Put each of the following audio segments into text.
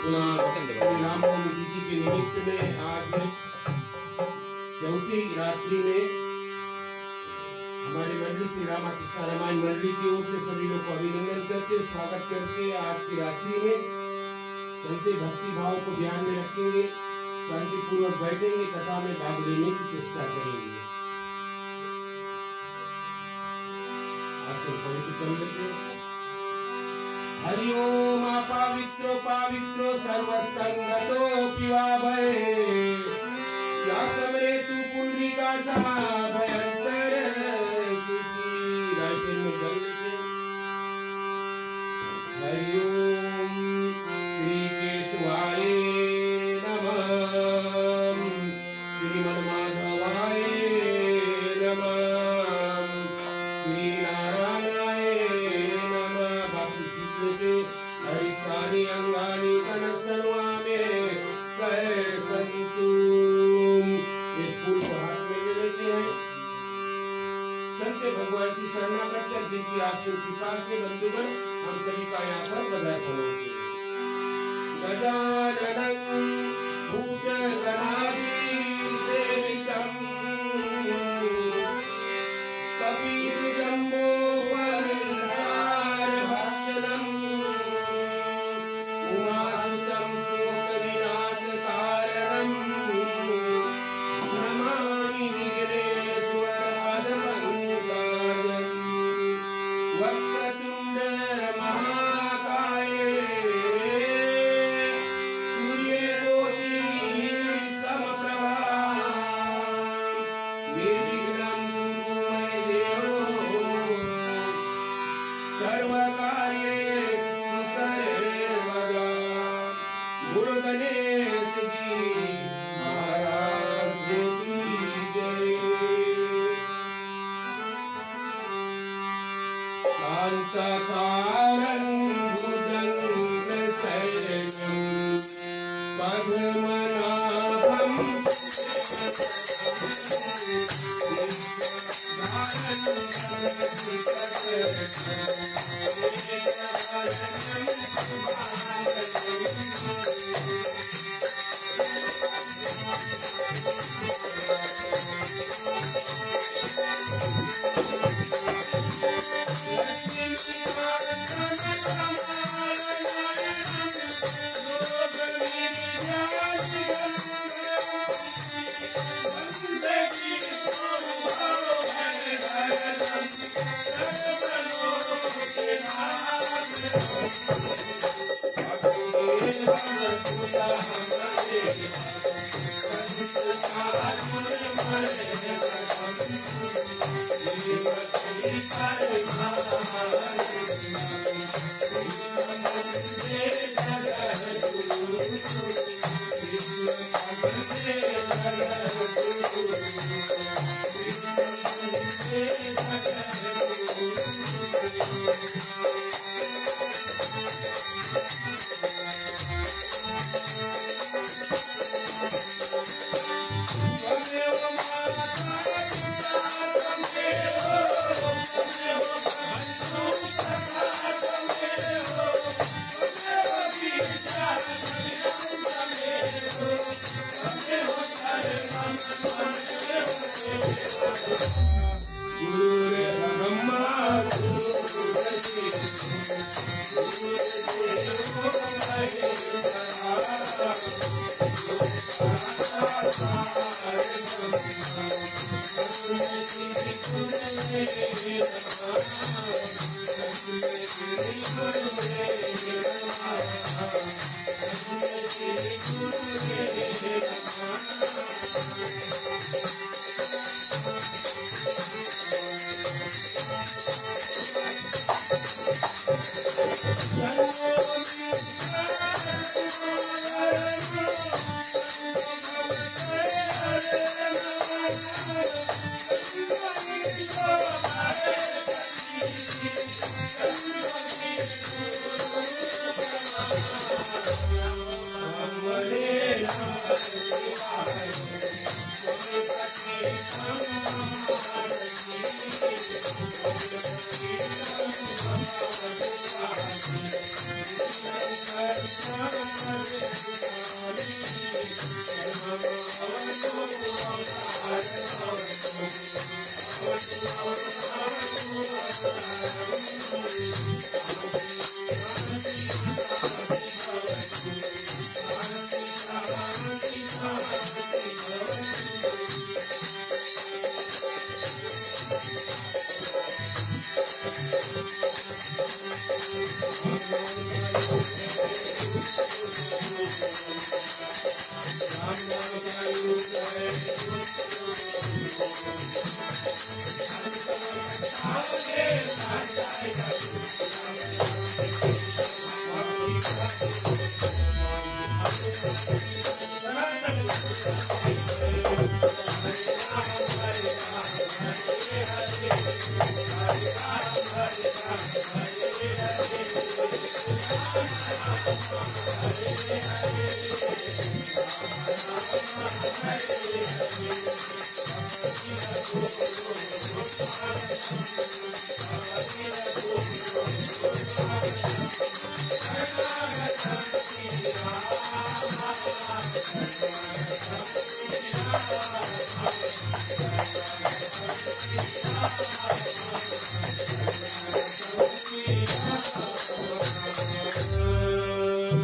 श्री रामनवमी तिथि के निमित्त में आज चौथी रात्रि में हमारे मंडली श्री रामा कृष्ण रामायण मंडली की ओर से सभी लोग को अभिनंदन करते स्वागत करके आज की रात्रि में संते भक्ति भाव को ध्यान में रखेंगे, शांतिपूर्वक बैठेंगे, कथा में भाग लेने की चेष्टा करेंगे। आसन पवित्र कर लेते हैं। हरि ओम पवित्रो पवित्रो सर्वस्तंगतो पिवाभय या समरे तू पुंडरीकाचा भयंकर सूची राइट में कर लेते। हरि ओम श्री केशवाय नमः, श्रीमन्माधवाय नमः, श्री नारायणाय नमः। बाकी सीखने हरिष्ठानि अंगानि कनस्तनुआमे सन्तु। एक फूल को हाथ में ले लेते हैं, चलते भगवान की शरणा करते जिनकी आशीष कृपा से बंधुगण हम सभी का यहाँ पर पदार्पण होते हैं। गजाननं भूतगणाधि सेवितं कपितजम्बो फलसारभक्षणम् उमासुतं शोकविनाशकारणं नमामि विघ्नेश्वरपादपङ्कजम्। वक्रतुण्ड महाकाय सूर्यकोटि समप्रभा निर्विघ्नं कुरु देव सर्वकार्येषु सर्वदा। गुरु गणेश जी महाराज की जय। शांतकारं भुजगशयनं पद्मनाभं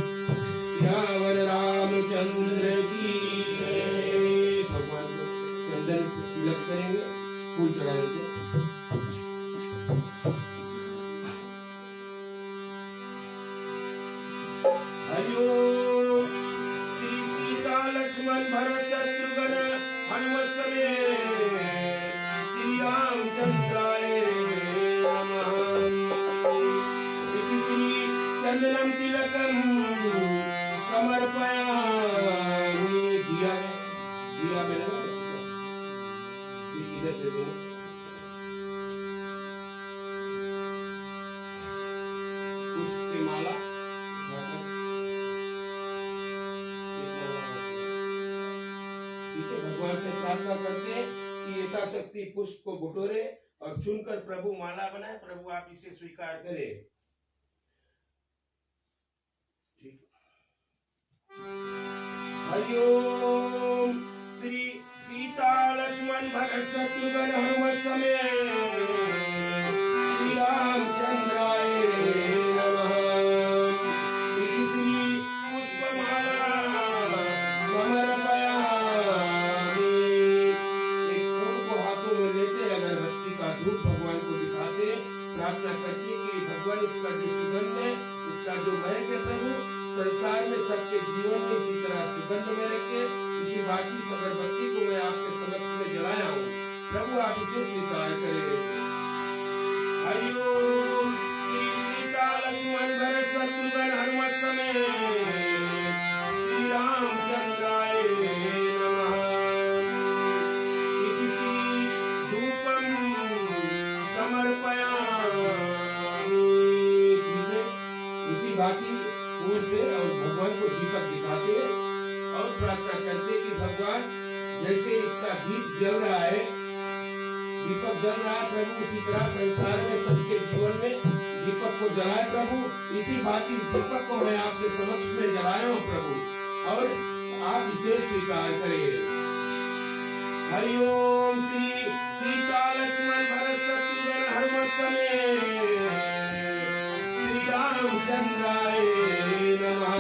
सियावर रामचंद्र की जय। भगवान को चंदन तिलक करेंगे, फूल चढ़ाएंगे। हरिओम श्री सीता लक्ष्मण भरत शत्रुघ्न हनुमत समेत श्री रामचंद्राय नमः। इति श्री चंदनम तिलकम समर्पयामि। दिया में लगा इधर दे देना। पुष्प की माला भगवान से प्रार्थना करते कि यथाशक्ति पुष्प को बटोरे और चुनकर प्रभु माला बनाए। प्रभु आप इसे स्वीकार करें। हरिओम श्री सीता लक्ष्मण भरत शत्रुघ्न हनुमत समेत श्री रामचंद्राय नमः। इति श्री पुष्पमाला समर्पयामि। एक फूल को हाथों में लेते अगरबत्ती का धूप भगवान को दिखाते, प्रार्थना करते कि भगवान इसका जो सुगंध है, इसका जो महक है, प्रभु संसार में सबके जीवन में इसी तरह सुगंध में रखे। इसी बाकी अगरबत्ती को मैं आपके समक्ष में जलाया हूँ, प्रभु आप इसे स्वीकार करें। हरिओम श्री सीता लक्ष्मण भरत शत्रुघ्न हनुमत समेत श्री रामचंद्राय नमः। इति श्री धूपम समर्पयामि। उसी बाकी फूल से और भगवान को दीपक दिखाते और प्रार्थना करते कि भगवान जैसे इसका दीप जल रहा है, दीपक जल रहा है प्रभु, उसी तरह संसार में सबके जीवन में दीपक को जलाए प्रभु। इसी भांति दीपक को मैं आपके समक्ष में जलाया हूँ प्रभु, और आप इसे स्वीकार करें। हरिओम श्री सीता लक्ष्मण भरत शत्रुघ्न हनुमत समेत श्री रामचंद्राय नमः।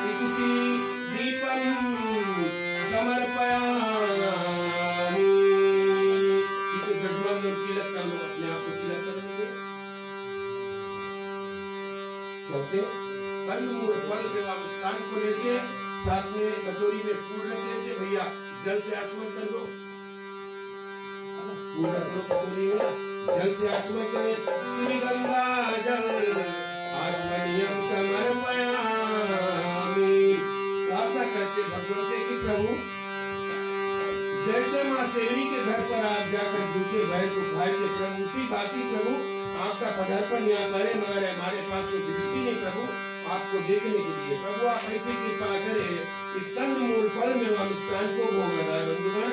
इति श्री दीपम समर्पयामि। इसे जजमान में तिलक कर लो, अपने आप को तिलक कर लेंगे। चलते कंदमूल फल के वामस्थान को लेके साथ में कटोरी में फूल रख लेते। भैया जल से आचमन कर लो, फूल रख लो कटोरी में, जल से आचमन करें। श्री गंगा जल आचमनियम समर्पयामि। प्रार्थना करते भगवान से कि प्रभु जैसे माँ शेरनी के घर पर आप जाकर झूठे भय को खाए थे प्रभु, उसी बाती प्रभु आपका पदार्पण यहाँ करे, मगर हमारे पास ये दृष्टि नहीं प्रभु आपको देखने के लिए। प्रभु आप ऐसी कृपा करें इस कंदमूल फल में हम स्थान को भोग लगाए बंधुगण,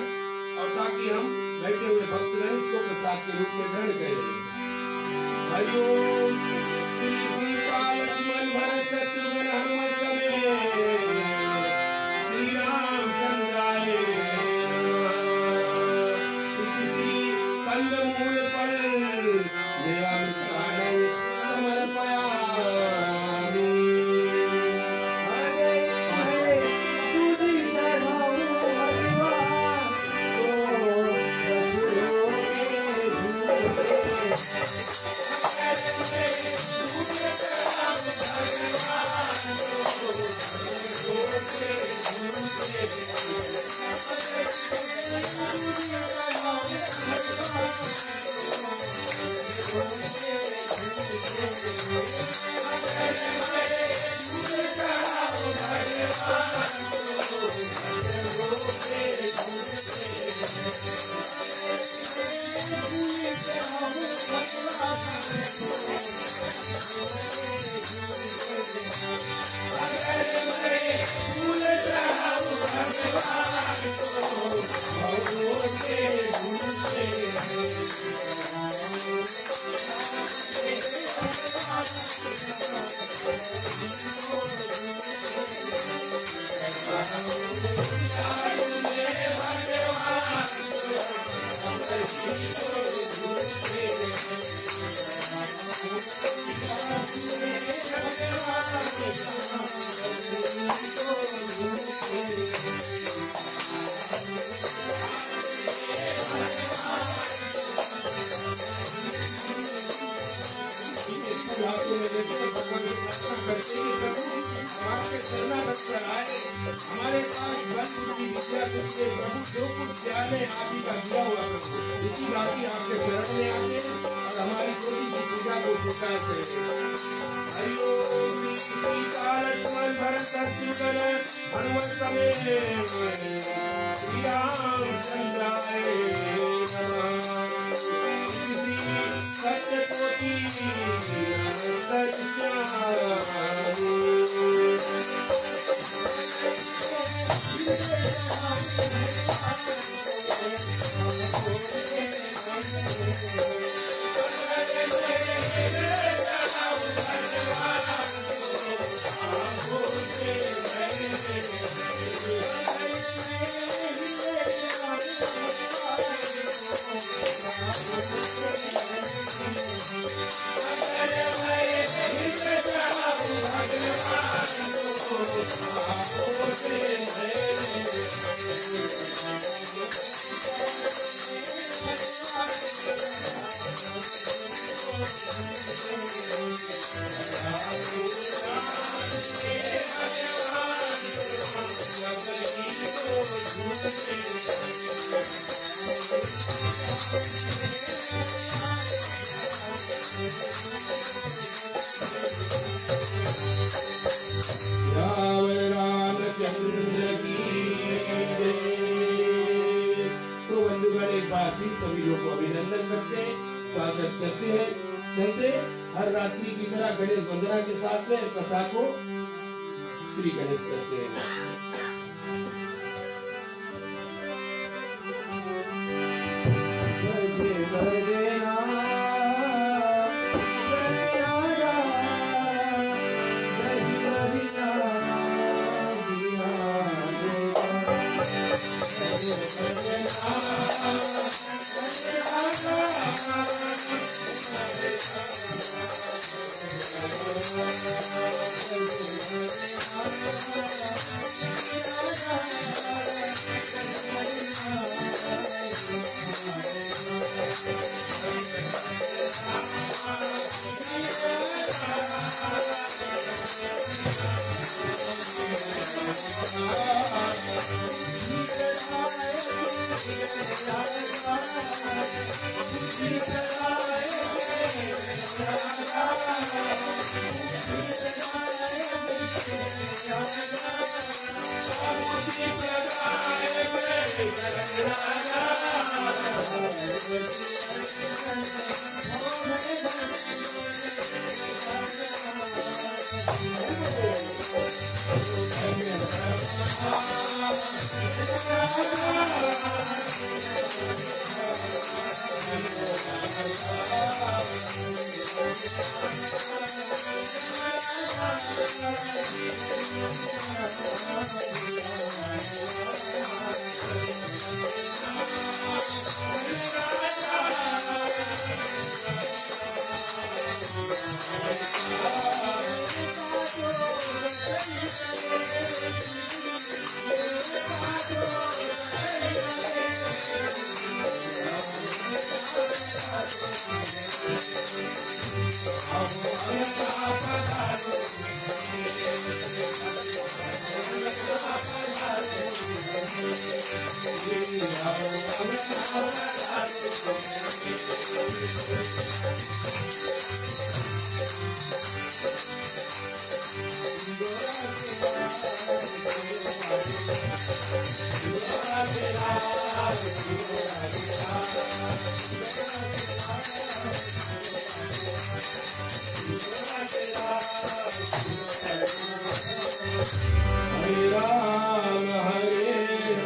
और ताकि हम बैठे हुए भक्तगण इसको प्रसाद के रूप में ग्रहण करें। हरिओम श्री सीता लक्ष्मण भरत शत्रुघ्न हनुमत समेत श्री रामचंद्राय नमः। इति श्री कंदमूल फल देवानुष्ठानं समर्पयामि। हमारे पास बल बुद्धि विद्या से प्रभु जो कुछ ज्ञान है आप ही का दिया हुआ प्रभु इसी बात की आपके शरण में आके और हमारी छोटी सी पूजा को स्वीकार करें। हरि ओम सीता लक्ष्मण भरत शत्रुघ्न हनुमत समेत श्री रामचंद्राय नमः। सत्य कोटि सभी लोग को अभिनंदन करते हैं, स्वागत करते हैं। चलते हर रात्रि की तरह गणेश वंदना के साथ में कथा को श्री गणेश करते हैं। हरे राम राम राम हरे हरे,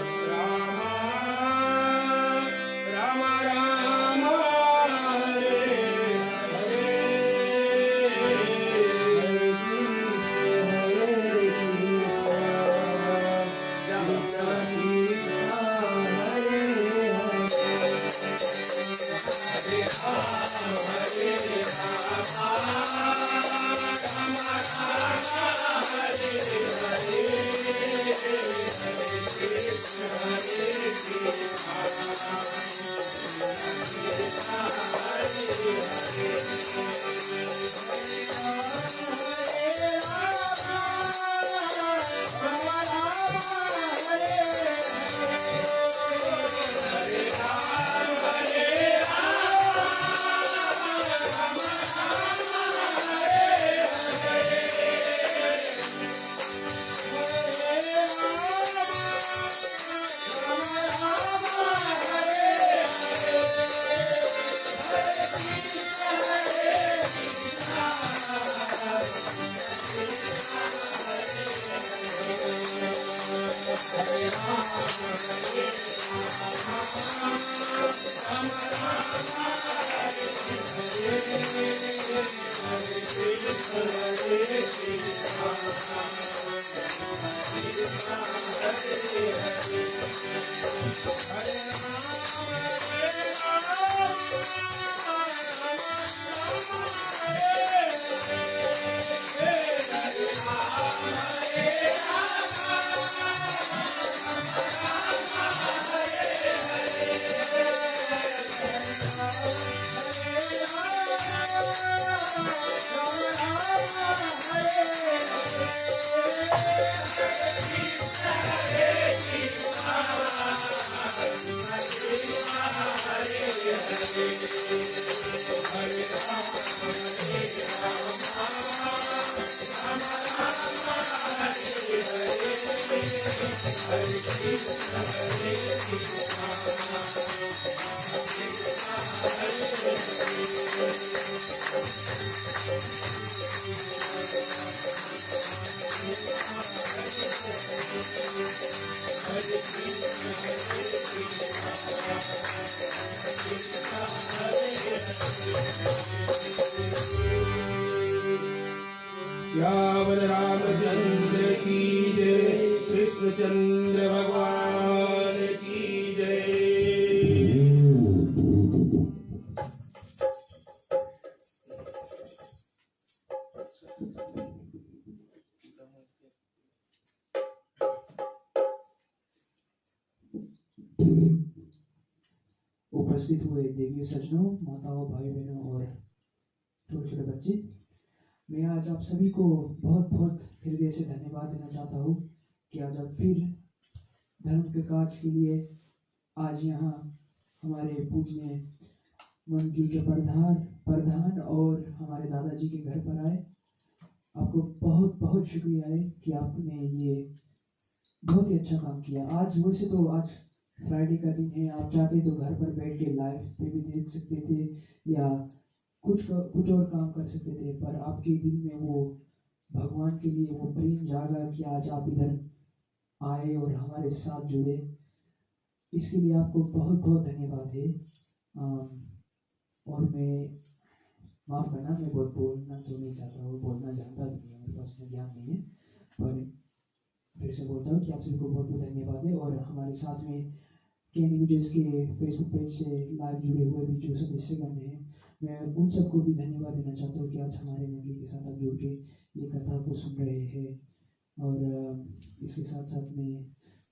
श्यामल रामचंद्र की जय, कृष्णचंद्र भगवान की जय। उपस्थित हुए देवी सज्जनों, माताओं, भाई बहनों और छोटे छोटे बच्चे, मैं आज आप सभी को बहुत बहुत हृदय से धन्यवाद देना चाहता हूँ कि आज आप फिर धर्म के कार्य के लिए आज यहाँ हमारे पूजनीय मंडली के प्रधान और हमारे दादाजी के घर पर आए। आपको बहुत बहुत शुक्रिया है कि आपने ये बहुत ही अच्छा काम किया। आज वैसे तो आज फ्राइडे का दिन है, आप चाहते तो घर पर बैठ के लाइव पे भी देख सकते थे या कुछ और काम कर सकते थे, पर आपके दिल में वो भगवान के लिए वो प्रेम जागा कि आज आप इधर आए और हमारे साथ जुड़े। इसके लिए आपको बहुत बहुत धन्यवाद है। और मैं माफ़ करना, मैं बहुत बोलना तो नहीं चाहता हूँ, बोलना जानता भी नहीं, मेरे पास में ज्ञान नहीं है, पर फिर से बोलता हूँ कि आप सभी को बहुत बहुत धन्यवाद है। और हमारे साथ में के न्यूज़ के फेसबुक पेज से लाइव जुड़े हुए भी जो सदस्यगण हैं, मैं उन सबको भी धन्यवाद देना चाहता हूँ कि आज हमारे मंडली के साथ आप जुड़ के ये कथा को सुन रहे हैं। और इसके साथ साथ में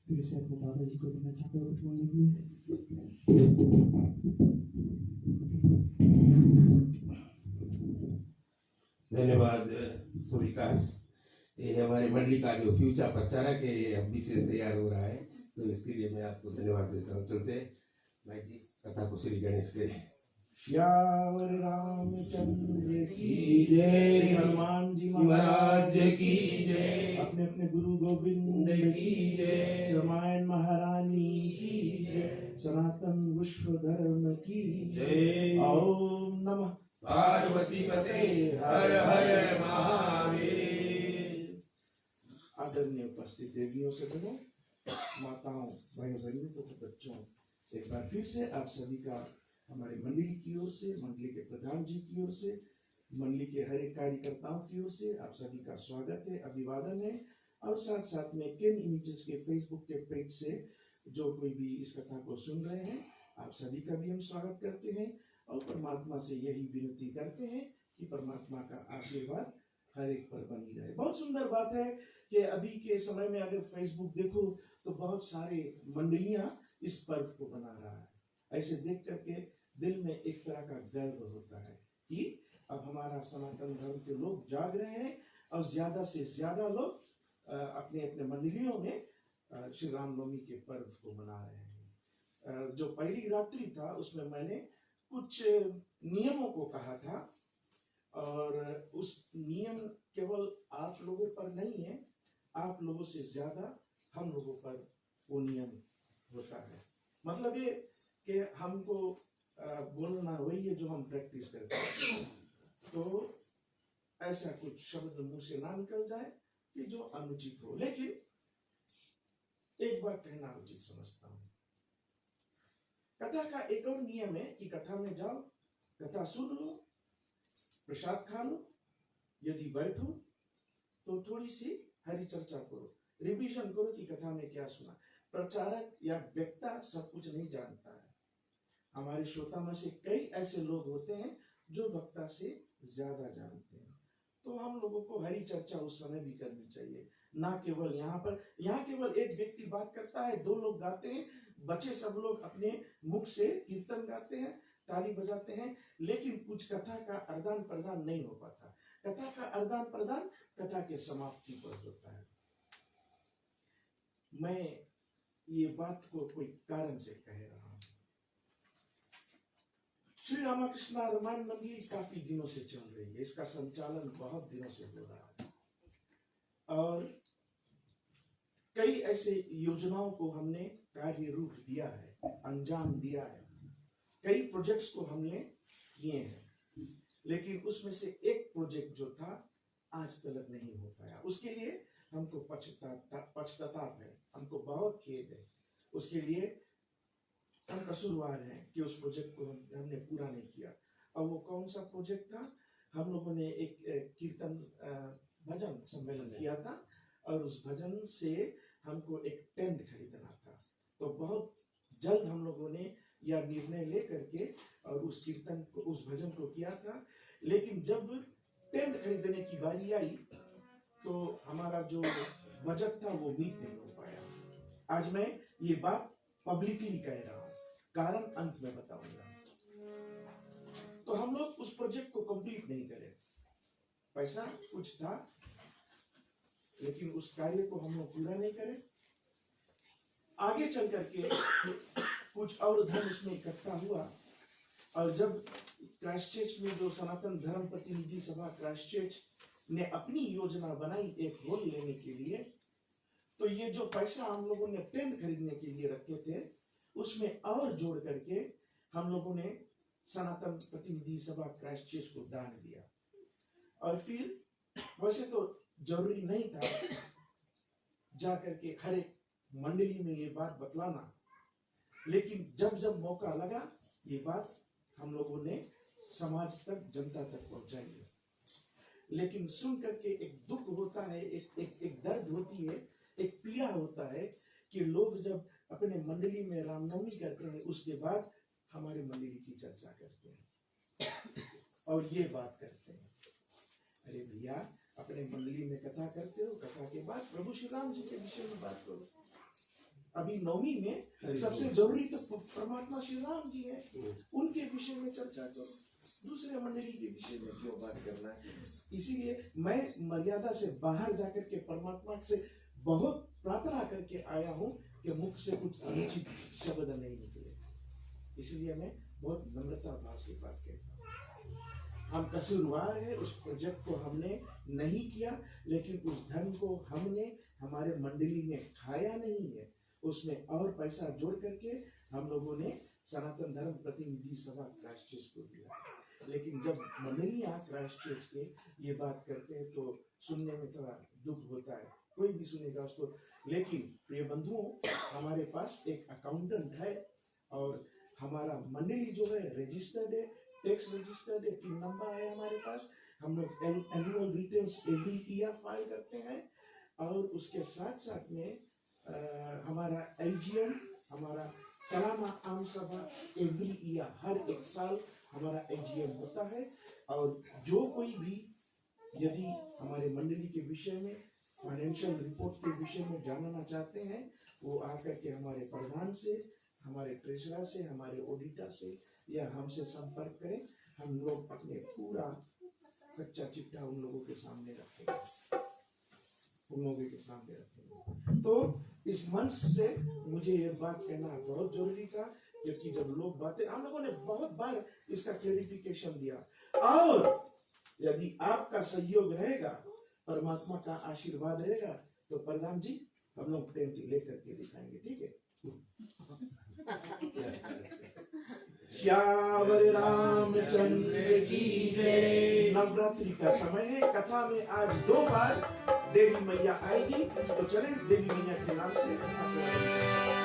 फिर से अपने दादाजी को देना चाहता हूँ कुछ बोलने के लिए। धन्यवाद सुविकास। ये हमारे मंडली का जो फ्यूचर प्रचारक है ये अभी से तैयार हो रहा है, तो इसके लिए मैं आपको धन्यवाद देता हूँ। चलते भाई जी कथा को श्री गणेश के। श्यावर रामचंद्र की जय, हनुमान जी महाराज की जय, अपने अपने गुरु गोविंद की जय, रामायण महारानी की जय, सनातन विश्व धर्म की जय। ओम नमः पार्वती पते हर हर महादेव। आदरणीय उपस्थित देवियों सज्जनों, माताओं, भाई बहनों तथा बच्चों, एक बार फिर से आप सभी का हमारे मंडली की ओर से, मंडली के प्रधान जी की ओर से, मंडली के हर एक कार्यकर्ताओं की ओर से आप सभी का स्वागत है, अभिवादन है। और साथ साथ में केन इमेजेस के फेसबुक के पेज से जो कोई भी इस कथा को सुन रहे हैं, आप सभी का भी हम स्वागत करते हैं और परमात्मा से यही विनती करते हैं कि परमात्मा का आशीर्वाद हर एक पर बनी रहे। बहुत सुंदर बात है कि अभी के समय में अगर फेसबुक देखो तो बहुत सारे मंडलियां इस पर्व को मना रहा है। ऐसे देख करके दिल में एक तरह का गर्व होता है कि अब हमारा सनातन धर्म के लोग जाग रहे हैं और ज्यादा से ज्यादा लोग अपने अपने मंडलियों में श्री रामनवमी के पर्व को मना रहे हैं। जो पहली रात्रि था उसमें मैंने कुछ नियमों को कहा था और उस नियम केवल आप लोगों पर नहीं है, आप लोगों से ज्यादा हम लोगों पर वो नियम होता है। मतलब ये कि हमको बोलना वही है जो हम प्रैक्टिस करते हैं, तो ऐसा कुछ शब्द मुंह से ना निकल जाए कि जो अनुचित हो। लेकिन एक बात कहना उचित समझता हूं, कथा का एक और नियम है कि कथा में जाओ, कथा सुन लो, प्रसाद खा लो, यदि बैठो तो थोड़ी सी हरी चर्चा करो, रिवीजन करो कि कथा में क्या सुना। प्रचारक या वक्ता सब कुछ नहीं जानता है। हमारे श्रोता में से कई ऐसे लोग होते हैं जो वक्ता से ज्यादा जानते हैं, तो हम लोगों को हरी चर्चा उस समय भी करनी चाहिए, ना केवल यहाँ केवल एक व्यक्ति बात करता है, दो लोग गाते हैं, बचे सब लोग अपने मुख से कीर्तन गाते हैं, ताली बजाते हैं, लेकिन कुछ कथा का आदान प्रदान नहीं हो पाता। कथा का आदान प्रदान कथा के समाप्ति पर होता है। मैं ये बात को कोई कारण से कह रहा हूं। श्री रामकृष्ण रामायण मंडली काफी दिनों से चल रही है, इसका संचालन बहुत दिनों से हो रहा है और कई ऐसे योजनाओं को हमने कार्य रूप दिया है, अंजाम दिया है, कई प्रोजेक्ट्स को हमने किए हैं, लेकिन उसमें से एक प्रोजेक्ट जो था आज तक नहीं हो पाया। उसके लिए हमको पश्चाताप है, हमको बहुत खेद है। उसके लिए हम कसूरवार हैं कि उस प्रोजेक्ट को हमने पूरा नहीं किया। और वो कौन सा प्रोजेक्ट था? हम लोगों ने एक कीर्तन भजन सम्मेलन किया था और उस भजन से हमको एक टेंट खरीदना था। तो बहुत जल्द हम लोगों ने यह निर्णय ले करके और उस कीर्तन को, उस भजन को किया था। लेकिन जब टेंट खरीदने की बारी आई तो हमारा जो बजट था वो मीट नहीं हो पाया। आज मैं ये बात पब्लिकली कह रहा हूँ, कारण अंत में बताऊंगा। तो हम लोग उस प्रोजेक्ट को कंप्लीट नहीं करे, पैसा कुछ था लेकिन उस कार्य को हम लोग पूरा नहीं करे। आगे चल करके कुछ और धन उसमें इकट्ठा हुआ और जब क्राइस्टचर्च में जो सनातन धर्म प्रतिनिधि सभा क्राइस्टचर्च ने अपनी योजना बनाई एक हॉल लेने के लिए, तो ये जो पैसा हम लोगों ने टेंट खरीदने के लिए रखे थे उसमें और जोड़ करके हम लोगों ने सनातन प्रतिनिधि सभा क्राइस्टचर्च को दान दिया। और फिर वैसे तो जरूरी नहीं था जाकर के हर एक मंडली में ये बात बतलाना, लेकिन जब जब मौका लगा ये बात हम लोगों ने समाज तक, जनता तक पहुंचाई। लेकिन सुन करके एक दुख होता है, एक दर्द होती है, एक पीड़ा होता है कि लोग जब अपने मंडली में रामनवमी करते हैं उसके बाद हमारे मंडली की चर्चा करते हैं और ये बात करते हैं, अरे भैया अपने मंडली में कथा करते हो, कथा के बाद प्रभु श्री राम जी के विषय में बात करो। अभी नवमी में सबसे जरूरी तो परमात्मा श्री राम जी हैं, उनके विषय में चर्चा करो, दूसरे मंडली के विषय में क्यों बात करना है। इसीलिए मैं मर्यादा से बाहर जाकर के परमात्मा से बहुत प्रार्थना करके आया हूँ कि मुख से कुछ अनुचित शब्द नहीं निकले। इसलिए मैं बहुत नम्रता भाव से बात कहता हूँ। हम कसूरवार है, उस प्रोजेक्ट को हमने नहीं किया, लेकिन उस धन को हमने हमारे मंडली ने खाया नहीं है, उसमें और पैसा जोड़ करके हम लोगों ने सनातन धर्म प्रतिनिधि सभा क्राइस्टचर्च को दिया। लेकिन जब मंडलियां क्राइस्टचर्च के ये बात करते हैं तो सुनने में थोड़ा दुख होता है कोई भी सुनेगा उसको। लेकिन प्रिय बंधुओं, हमारे पास एक अकाउंटेंट है और हमारा मंडली जो है रजिस्टर्ड है, टैक्स रजिस्टर्ड है, टीम नंबर है हमारे पास। हम लोग annual returns every year file करते हैं और उसके साथ साथ में हमारा एजीएम, हमारा सालाना आम सभा एवरी ईयर, हर एक साल हमारा एजीएम होता है। और जो कोई भी यदि हमारे मंडली के विषय में, फाइनेंशियल रिपोर्ट के विषय में जानना चाहते हैं, वो आकर के हमारे प्रधान से, हमारे ट्रेजरर से, हमारे ऑडिटर से या हमसे संपर्क करें। हम लोग अपने पूरा कच्चा चिट्ठा उन लोगों के सामने रखेंगे, उन लोगों के सामने रखेंगे। तो इस मंच से मुझे ये बात कहना बहुत जरूरी था, क्योंकि जब लोग बातें, हम लोगों ने बहुत बार इसका क्लेरिफिकेशन दिया। और यदि आपका सहयोग रहेगा, परमात्मा का आशीर्वाद रहेगा, तो प्रधान जी हम लोग टेंट लेकर के दिखाएंगे, ठीक है? श्यावर रामचंद्र की जय। नवरात्रि का समय है, कथा में आज 2 बार देवी मैया आएगी, तो चले देवी मैया के नाम से कथा करें।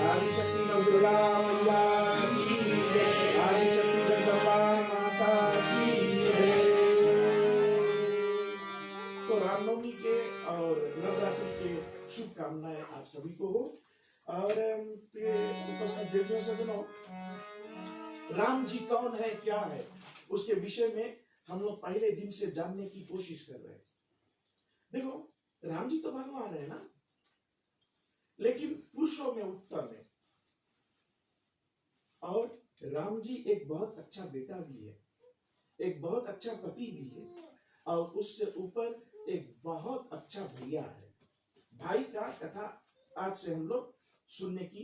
आदिशक्ति दुर्गा मैया की जय। आदिशक्ति जगदम्बा माता की जय। तो रामनवमी के और नवरात्रि के शुभकामनाएं आप सभी को हो। और उपस्थित देवियों सज्जनों, राम जी कौन है, क्या है, उसके विषय में हम लोग पहले दिन से जानने की कोशिश कर रहे हैं। देखो, राम जी तो भगवान है ना, लेकिन पुरुषों में उत्तम है। और राम जी एक बहुत अच्छा बेटा भी है, एक बहुत अच्छा पति भी है, और उससे ऊपर एक बहुत अच्छा भैया है। भाई का कथा आज से हम लोग सुनने की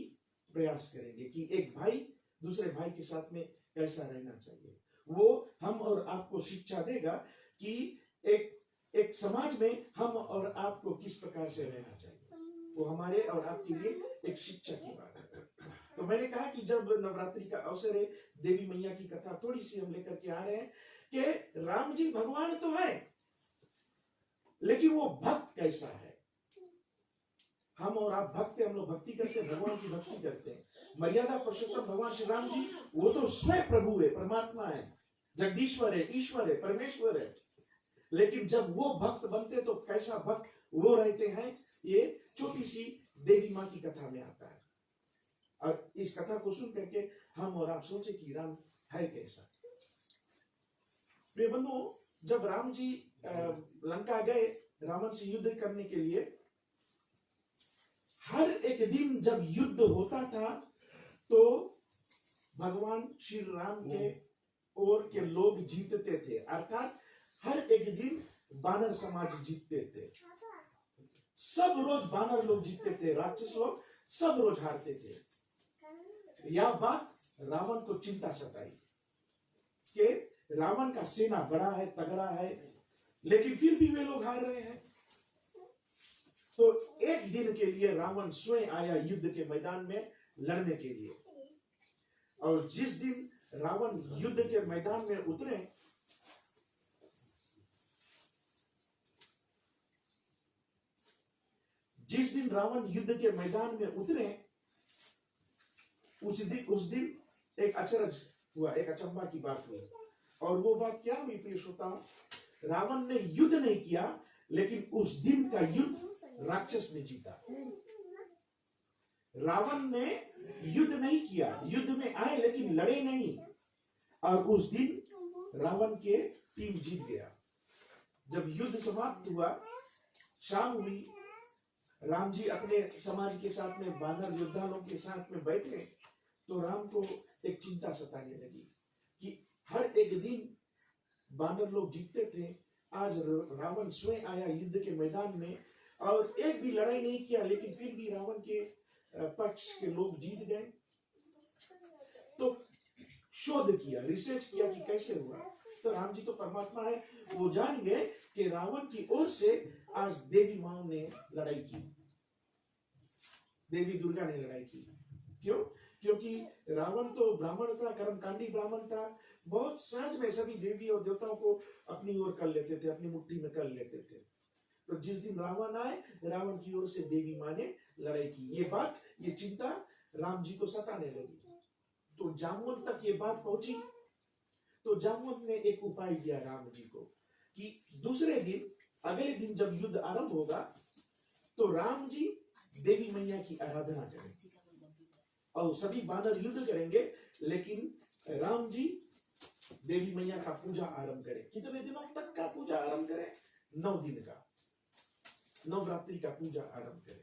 प्रयास करेंगे कि एक भाई दूसरे भाई के साथ में कैसा रहना चाहिए। वो हम और आपको शिक्षा देगा कि एक समाज में हम और आपको किस प्रकार से रहना चाहिए। वो हमारे और आपके लिए एक शिक्षा की बात है। तो मैंने कहा कि जब नवरात्रि का अवसर है, देवी मैया की कथा थोड़ी सी हम लेकर के आ रहे हैं कि राम जी भगवान तो है, लेकिन वो भक्त कैसा है। हम और आप भक्त हैं, हम लोग भक्ति करते हैं, भगवान की भक्ति करते हैं। मर्यादा पुरुषोत्तम भगवान श्री राम जी वो तो स्वयं प्रभु है, परमात्मा है, जगदीश्वर है, ईश्वर है, परमेश्वर है। लेकिन जब वो भक्त बनते तो कैसा भक्त वो रहते हैं, ये छोटी सी देवी माँ की कथा में आता है। और इस कथा को सुन करके हम और आप सोचे कि राम है कैसा। प्रिय बंधुओं, जब राम जी लंका गए रावण से युद्ध करने के लिए, हर एक दिन जब युद्ध होता था तो भगवान श्री राम के ओर के लोग जीतते थे। अर्थात हर एक दिन बानर समाज जीतते थे। सब रोज बानर लोग जीतते थे, राक्षस लोग सब रोज हारते थे। यह बात रावण को चिंता सताई कि रावण का सेना बड़ा है, तगड़ा है, लेकिन फिर भी वे लोग हार रहे हैं। तो एक दिन के लिए रावण स्वयं आया युद्ध के मैदान में लड़ने के लिए। और जिस दिन रावण युद्ध के मैदान में उतरे, जिस दिन रावण युद्ध के मैदान में उतरे, उस दिन एक अचरज हुआ, एक अचंभा की बात हुई। और वो बात क्या हुई प्रिय श्रोताओं? रावण ने युद्ध नहीं किया, लेकिन उस दिन का युद्ध राक्षस ने जीता। रावण ने युद्ध नहीं किया, युद्ध में आए लेकिन लड़े नहीं, और उस दिन रावण के टीम जीत गया। जब युद्ध समाप्त हुआ, शाम हुई, राम जी अपने समाज के साथ में बानर योद्धाओं के साथ में बैठे, तो राम को एक चिंता सताने लगी कि हर एक दिन बानर लोग जीतते थे, आज रावण स्वयं आया युद्ध के मैदान में और एक भी लड़ाई नहीं किया, लेकिन फिर भी रावण के पक्ष के लोग जीत गए। तो शोध किया, रिसर्च किया कि कैसे हुआ। तो राम जी तो परमात्मा है, वो जान गए कि रावण की ओर से आज देवी मां ने लड़ाई की, देवी दुर्गा ने लड़ाई की। क्यों? क्योंकि रावण तो ब्राह्मण था, कर्मकांडी ब्राह्मण था, बहुत सहज में सभी देवी और देवताओं को अपनी ओर कर लेते थे, अपनी मुट्ठी में कर लेते थे। तो जिस दिन रावण आए, रावण की ओर से देवी मां ने लड़ाई की। ये बात, ये चिंता राम जी को सताने लगी। तो जामवंत तक ये बात पहुंची। तो जामवंत ने एक उपाय दिया राम जी को कि दूसरे दिन, अगले दिन जब युद्ध आरंभ होगा, तो राम जी देवी मैया की आराधना करेंगे और सभी बानर युद्ध करेंगे, लेकिन राम जी देवी मैया का पूजा आरंभ करें। कितने दिनों तक का पूजा आरंभ करें? 9 दिन का, नवरात्रि का पूजा आरंभ करें।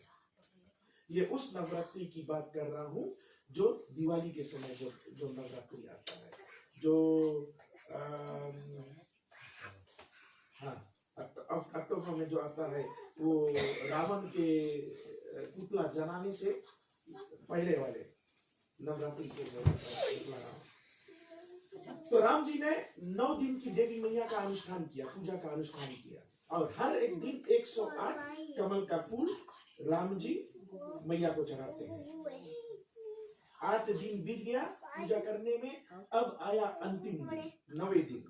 ये उस नवरात्रि की बात कर रहा हूं जो दिवाली के समय जो नवरात्रि आता है, जो अक्टूबर में जो आता है, वो रावण के पुतला जलाने से पहले वाले नवरात्रि के तो राम जी ने 9 दिन की देवी मैया का अनुष्ठान किया, पूजा का अनुष्ठान किया, और हर एक दिन 108 कमल का फूल राम जी मैया को चढ़ाते हैं। 8 दिन बीत गया पूजा करने में, अब आया अंतिम दिन, 9वें दिन।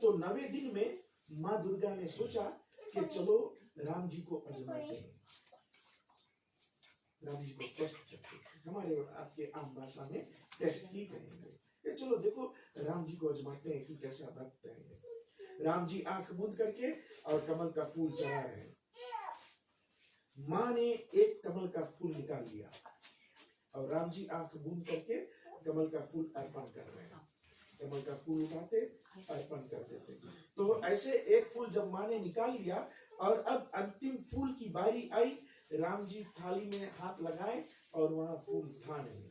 तो 9वें दिन में माँ दुर्गा ने सोचा कि चलो राम जी को आजमाते हैं, राम जी को टेस्ट करते हैं। हमारे आपके आम भाषा में टेस्ट ही कहेंगे। चलो देखो राम जी को आजमाते हैं कि कैसा भक्त है। राम जी आंख मूंद करके और कमल का फूल चढ़ा रहे हैं। माँ ने एक कमल का फूल निकाल लिया और राम जी आंख मूंद करके कमल का फूल अर्पण कर रहे हैं। कमल का फूल उठाते, अर्पण कर देते। तो ऐसे एक फूल जब माँ ने निकाल लिया और अब अंतिम फूल की बारी आई, राम जी थाली में हाथ लगाए और वहां फूल था नहीं।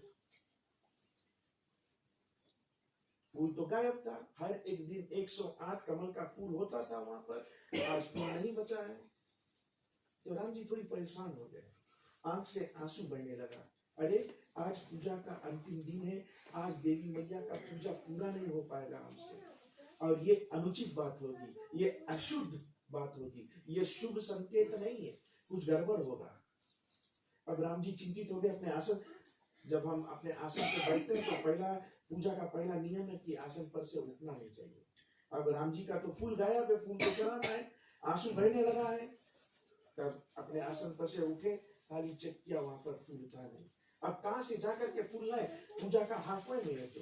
फूल तो गायब था। हर एक दिन 108 कमल का फूल होता था वहां पर, आज फूल नहीं बचा है। तो राम जी थोड़ी परेशान हो गए, आंख से आंसू बहने लगा। अरे आज पूजा का अंतिम दिन है, आज देवी मैया का पूजा पूरा नहीं हो पाएगा हमसे, और ये अनुचित बात होगी, ये अशुद्ध बात होगी, ये शुभ संकेत नहीं है, कुछ गड़बड़ होगा। अब राम जी चिंतित हो गए अपने आसन। जब हम अपने आसन पर बैठते हैं तो पहला पूजा का पहला नियम है कि आसन पर से उठना नहीं चाहिए। अब राम जी का तो फूल गायब है, फूल तो चढ़ाना है, आंसू बहने लगा है। तब अपने आसन पर से उठे, थाली चेक किया, वहां पर फूल था नहीं। अब कहां से जाकर के फूल लाए? पूजा का हाफवे में है, तो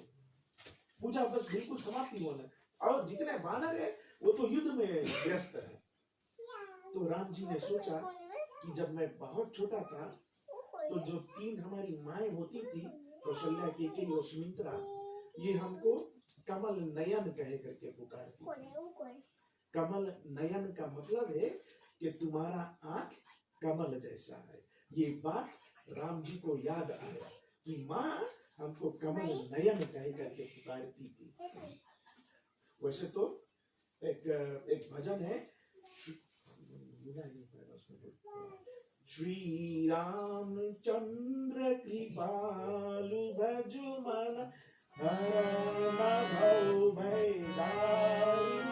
पूजा बस बिल्कुल समाप्ति होना, और जितने वानर है वो तो युद्ध में व्यस्त है। तो राम जी ने सोचा कि जब मैं बहुत छोटा था तो जो 3 हमारी माएँ होती थी, कौशल्या, केकई और सुमित्रा, ये हमको कमल नयन कहे करके पुकारती थी। कमल नयन का मतलब है कि तुम्हारा आंख कमल जैसा है। ये बात राम जी को याद आया कि माँ हमको कमल नयन कहे करके पुकारती थी। वैसे तो एक भजन है, श्री रामचंद्र कृपालु भजु मन हरण भव भय दारुण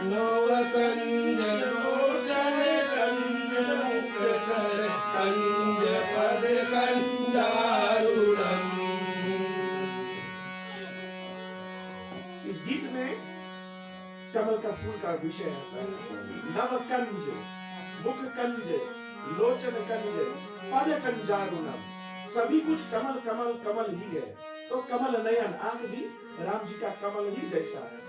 नवकंज लोचन कंज मुख कर कंज पद कंजारुणम। इस गीत में कमल का फूल का विषय आता है। नवकंज, मुख कंज, लोचन कंज, पद कंजारुणम, सभी कुछ कमल कमल कमल ही है। तो कमल नयन, आंख भी राम जी का कमल ही जैसा है।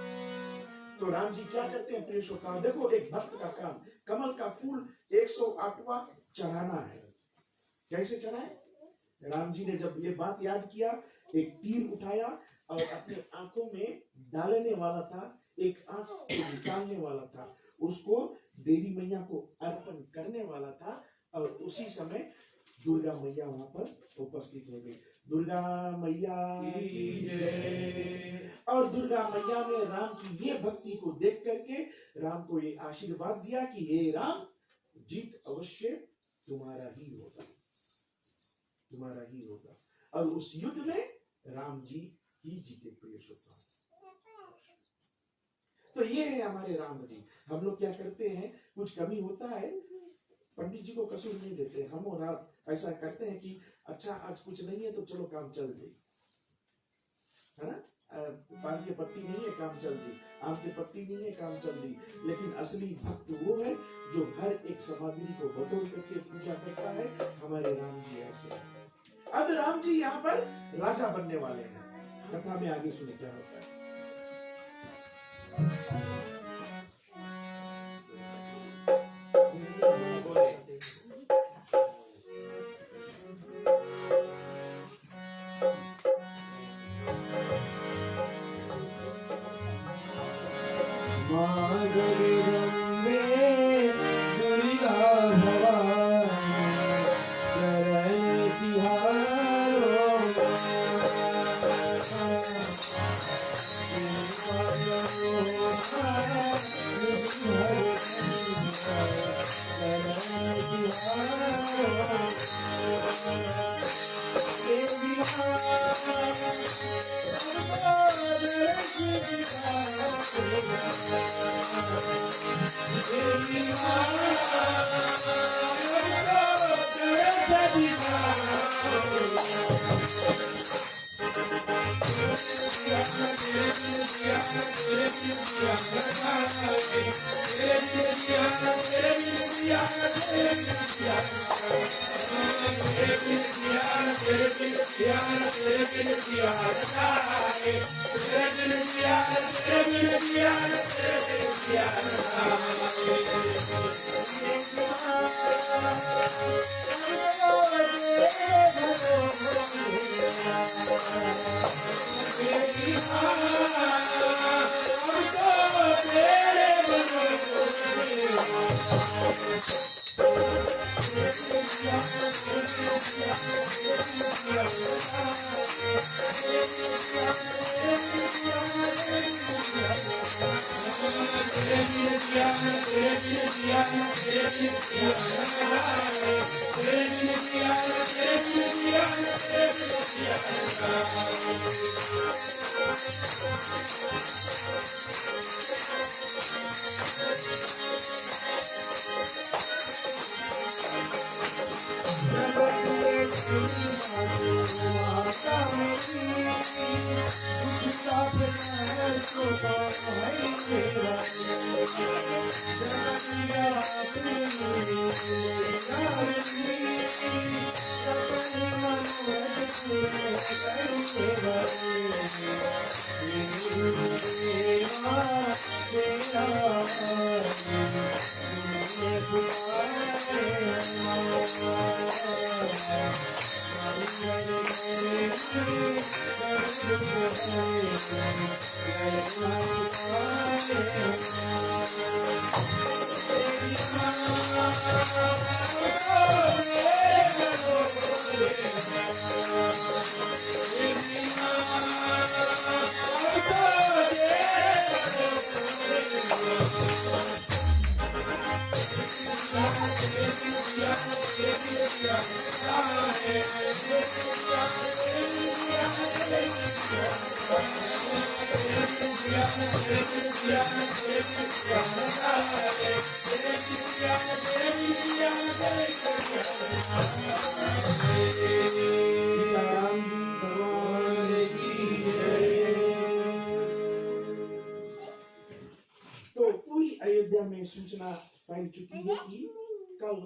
तो राम जी क्या करते हैं प्रिय श्रोताओं, देखो एक भक्त का काम, कमल का फूल 108वां चढ़ाना है। कैसे चढ़ाए? राम जी ने जब ये बात याद किया, एक तीर उठाया और अपने आंखों में डालने वाला था, एक आंख को निकालने वाला था, उसको देवी मैया को अर्पण करने वाला था। और उसी समय दुर्गा मैया वहां पर उपस्थित हो गई। दुर्गा मैया की जय। और दुर्गा मैया ने राम की ये भक्ति को देख करके राम को ये आशीर्वाद दिया कि हे राम, जीत अवश्य तुम्हारा ही होगा, तुम्हारा ही होगा। और उस युद्ध में राम जी ही जीते प्रिय श्रोताओं। तो ये है हमारे राम जी। हम लोग क्या करते हैं, कुछ कमी होता है, पंडित जी को कसूर नहीं देते, हम और आप ऐसा करते हैं कि अच्छा आज कुछ नहीं है तो चलो काम चल जाए, है ना। पान की पत्ती नहीं है, काम चल जाए, आम की पत्ती नहीं है, काम चल जाए। लेकिन असली भक्त वो है जो हर एक सामग्री को बटोर करके पूजा करता है। हमारे राम जी ऐसे हैं। अब राम जी यहाँ पर राजा बनने वाले हैं। कथा में आगे सुने क्या होता है। सीताराम भगवान की जय। तो पूरी अयोध्या में सूचना फैल चुकी है कि कल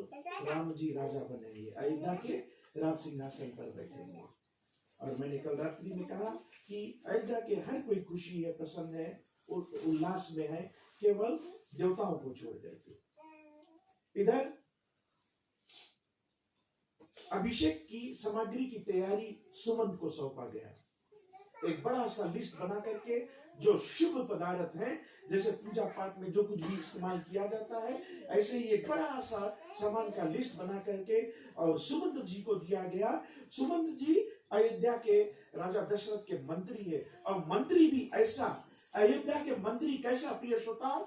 राम जी राजा बनेंगे, अयोध्या के राज सिंहासन पर बैठेंगे। और मैंने कल रात्रि में कहा कि अयोध्या के हर कोई खुशी है, प्रसन्न है, उल्लास में है, केवल देवताओं को छोड़ करके। इधर अभिषेक की सामग्री की तैयारी सुमंत को सौंपा गया। एक बड़ा सा लिस्ट बना करके जो शुभ पदार्थ है, जैसे पूजा पाठ में जो कुछ भी इस्तेमाल किया जाता है, ऐसे ही एक बड़ा सा सामान का लिस्ट बना करके और सुमंत जी को दिया गया। सुमंत जी अयोध्या के राजा दशरथ के मंत्री है, और मंत्री भी ऐसा, अयोध्या के मंत्री कैसा प्रिय श्रोता,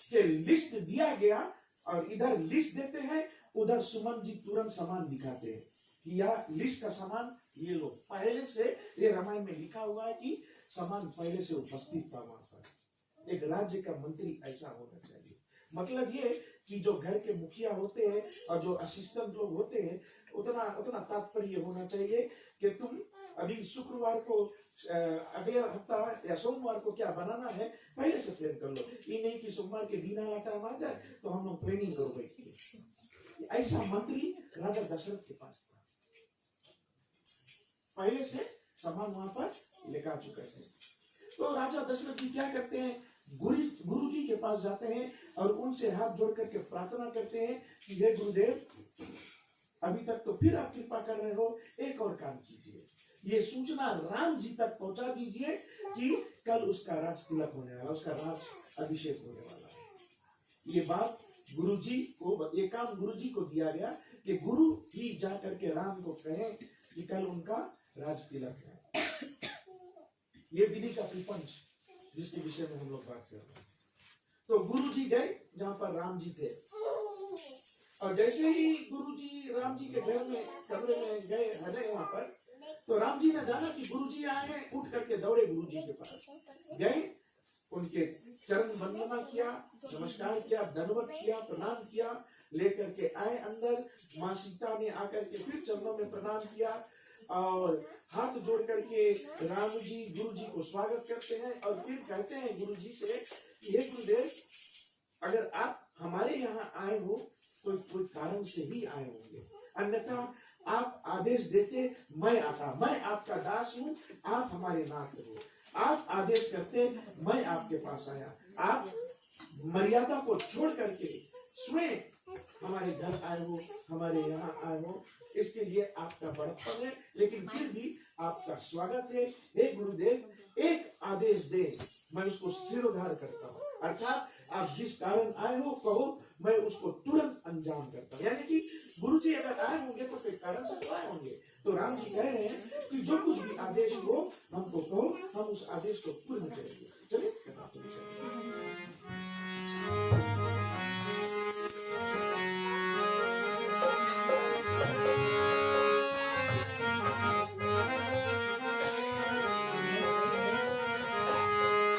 के लिस्ट दिया गया और इधर लिस्ट देते हैं, उधर सुमन जी तुरंत सामान दिखाते हैं कि यह लिस्ट का सामान ये लो। पहले से ये रामायण में लिखा हुआ है कि सामान पहले से उपस्थित था वहां पर। एक राज्य का मंत्री ऐसा होना चाहिए। मतलब ये कि जो घर के मुखिया होते हैं और जो असिस्टेंट लोग होते हैं, उतना तात्पर्य होना चाहिए कि तुम अभी शुक्रवार को, अगले हफ्ता या सोमवार को क्या बनाना है पहले से प्लान कर लो। ये नहीं कि सोमवार के दिन आटा आ जाए तो हम लोग प्लानिंग करो बैठ के। ऐसा मंत्री राजा दशरथ के पास था, पहले से सामान वहां पर लेकर चुके थे। तो राजा दशरथ जी क्या करते हैं, गुरु जी के पास जाते हैं और उनसे हाथ जोड़ करके प्रार्थना करते हैं कि हे गुरुदेव, अभी तक तो फिर आप कृपा कर रहे हो, एक और काम कीजिए, ये सूचना राम जी तक पहुंचा दीजिए कि कल उसका राज तिलक होने वाला, उसका राज अभिषेक होने वाला है। ये बात गुरुजी को, ये काम गुरुजी को दिया गया कि गुरु ही जा करके राम को कहें कि कल उनका राज तिलक है। ये विधि का प्रपंच जिसके विषय में हम लोग बात कर रहे हैं। तो गुरुजी गए जहां पर राम जी थे, और जैसे ही गुरुजी राम जी के घर में कमरे में गए हले वहां पर, तो राम जी ने जाना कि गुरुजी आए हैं, उठ करके दौड़े गुरुजी के पास गए, उनके चरण वंदना किया, नमस्कार किया, दंडवत किया, प्रणाम किया, लेकर के आए अंदर। माँ सीता ने आकर के फिर चरणों में प्रणाम किया और हाथ जोड़ करके राम जी गुरु जी को स्वागत करते हैं और फिर कहते हैं गुरु जी से, ये गुरुदेव, अगर आप हमारे यहाँ आए हो तो कोई कारण से ही आए होंगे, अन्यथा आप आदेश देते मैं आता, मैं आपका दास हूँ, आप हमारे नाथ हो, आप आदेश करते मैं आपके पास आया, आप मर्यादा को छोड़ करके स्वयं हमारे घर आए हो, हमारे यहाँ आए हो, इसके लिए आपका बड़प्पन है, लेकिन फिर भी आपका स्वागत है। हे गुरुदेव, एक आदेश दे, मैं उसको सिरोधार करता हूँ, अर्थात आप जिस कारण आए हो कहो, मैं उसको तुरंत अंजाम करता हूँ। यानी कि गुरु जी अगर आए होंगे तो कोई कारण से तो आए होंगे। तो राम जी कह रहे हैं कि जो कुछ भी आदेश हो हमको कहो, हम उस आदेश को पूर्ण करेंगे। चलिए कथा शुरू करते हैं।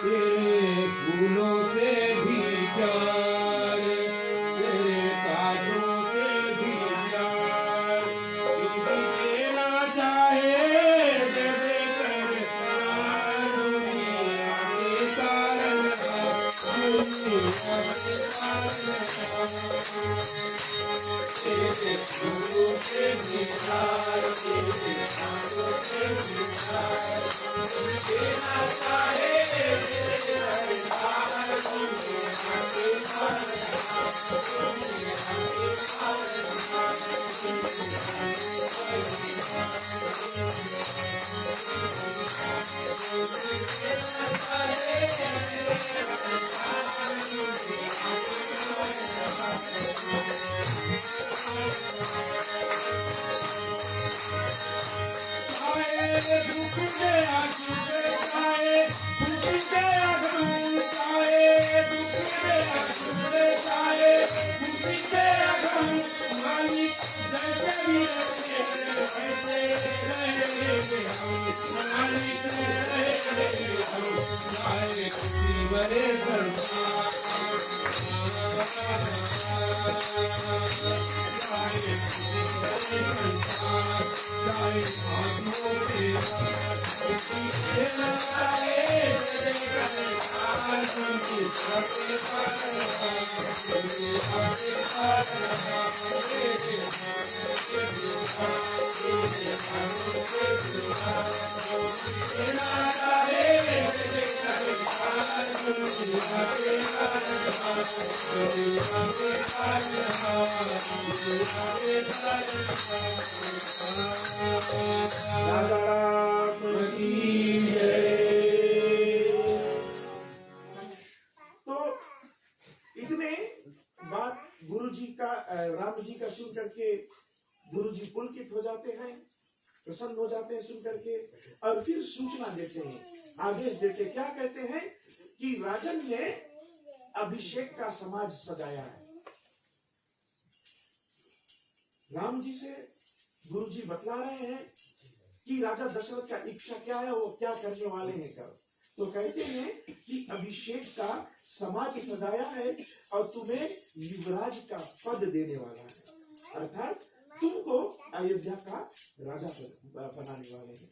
तेरे फूलों से भी प्यार, तेरे कांटों से भी प्यार, जिंदगी देना चाहे दे दे कर प्यार, दुनिया के कारण दुनिया के कारण। तेरे फूलों से भी प्यार, तेरे कांटों से भी प्यार, देना चाहे दुख गया जाए, दुख गया जाए, दुख गया जाए, दुख गया मालिक जैसे भी रहते वैसे रहेंगे हम, मालिक रहेंगे हम, जाए खुशी बड़े सरदार, जाए खुशी बड़े सरदार, जाए आत्मों के राजा राम की जय। तो इतने बात गुरु जी का राम जी का सुन करके गुरु जी पुलकित हो जाते हैं, प्रसन्न हो जाते हैं सुन करके, और फिर सूचना देते हैं, आदेश देते, क्या कहते हैं कि राजन ने अभिषेक का समाज सजाया है। राम जी से गुरु जी बतला रहे हैं कि राजा दशरथ का इच्छा क्या है, वो क्या करने वाले हैं कर। तो कहते हैं कि अभिषेक का समाज सजाया है और तुम्हें युवराज का पद देने वाला है, अर्थात तुमको अयोध्या का राजा बनाने वाले हैं।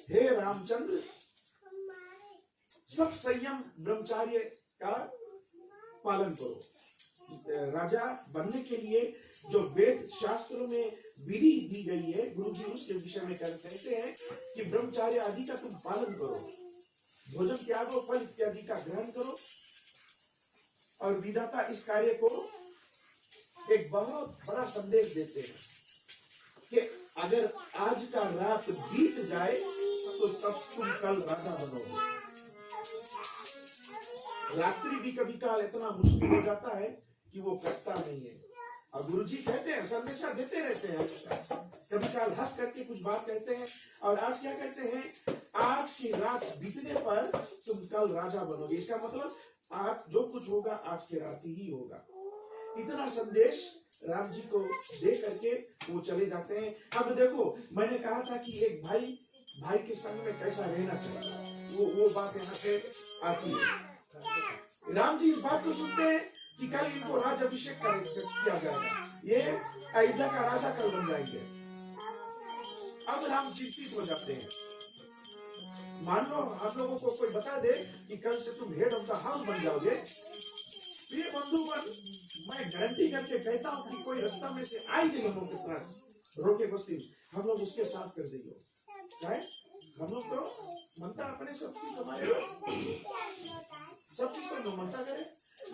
हे रामचंद्र, सब संयम ब्रह्मचार्य का पालन करो। राजा बनने के लिए जो वेद शास्त्रों में विधि दी गई है, गुरु जी उसके विषय में कहते हैं कि ब्रह्मचार्य आदि का तुम पालन करो, भोजन त्यागो, फल इत्यादि का ग्रहण करो। और विधाता इस कार्य को एक बहुत बड़ा संदेश देते हैं कि अगर आज का रात बीत जाए तो तब तुम कल राजा बनोगे। रात्रि भी कभी काल इतना मुश्किल हो जाता है कि वो कटता नहीं है, और गुरु जी कहते हैं, संदेशा देते रहते हैं, कभी काल हंस करके कुछ बात कहते हैं। और आज क्या कहते हैं, आज की रात बीतने पर तुम कल राजा बनोगे। इसका मतलब आज जो कुछ होगा आज की रात ही होगा। इतना संदेश राम जी को दे करके वो चले जाते हैं। अब देखो, मैंने कहा था कि एक भाई के संग में कैसा रहना चाहिए, वो बात यहाँ से आती है। राम जी इस बात को सुनते हैं कि कल इनको राज अभिषेक किया जाएगा, ये अयोध्या का राजा कल बन जाएंगे। अब राम चिंतित हो जाते हैं। मान लो हम लोगों को कोई बता दे कि कल से तुम हेड ऑफ द हाउस बन जाओगे, प्रिय बंधुगण, मैं गारंटी करके कहता हूँ कि कोई रास्ता में से आई जाए हम लोग के पास रोके बस्ती, हम लोग उसके साथ कर देंगे। हम लोग तो मनता अपने सब चीज हमारे सब चीज को मनता करे।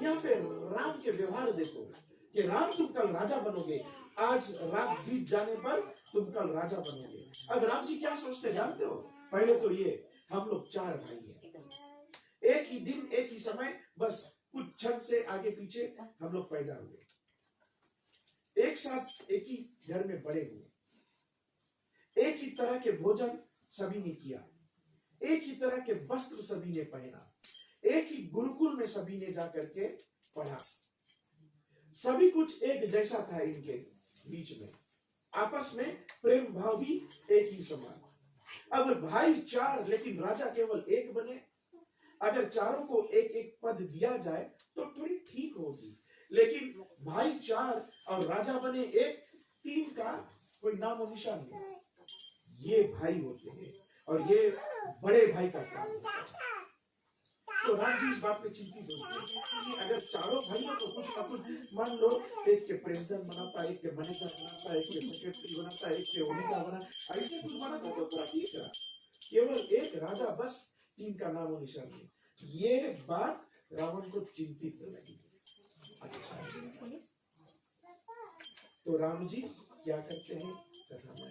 यहाँ पे राम के व्यवहार देखो कि राम तुम कल राजा बनोगे, आज रात बीत जाने पर तुम कल राजा बनोगे। अब राम जी क्या सोचते जानते हो? पहले तो ये हम लोग 4 भाई हैं, एक ही दिन एक ही समय, बस कुछ क्षण से आगे पीछे हम लोग पैदा हुए, एक साथ एक ही घर में बड़े हुए, एक ही तरह के भोजन सभी ने किया, एक ही तरह के वस्त्र सभी ने पहना, एक ही गुरुकुल में सभी ने जाकर के पढ़ा, सभी कुछ एक जैसा था इनके बीच में, आपस में प्रेम भाव भी एक ही समान। अब भाई चार लेकिन राजा केवल एक बने। अगर चारों को एक एक पद दिया जाए तो थोड़ी ठीक होगी, लेकिन भाई चार और राजा बने एक, तीन का कोई नामो निशान नहीं। ये भाई होते हैं और ये बड़े भाई का काम होता है। तो राम जी इस बात में चिंतित होते हैं कि अगर चारों भाइयों को कुछ ना कुछ, मान लो एक के प्रेसिडेंट बनाता, एक के मैनेजर बनाता, एक के सेक्रेटरी बनाता, एक के ओनिका बना, ऐसे कुछ बनाता तो पूरा ठीक है। केवल एक राजा बस, तीन का नाम और निशान नहीं। ये बात रावण को चिंतित लगी। अच्छा, तो राम जी क्या करते हैं कथा में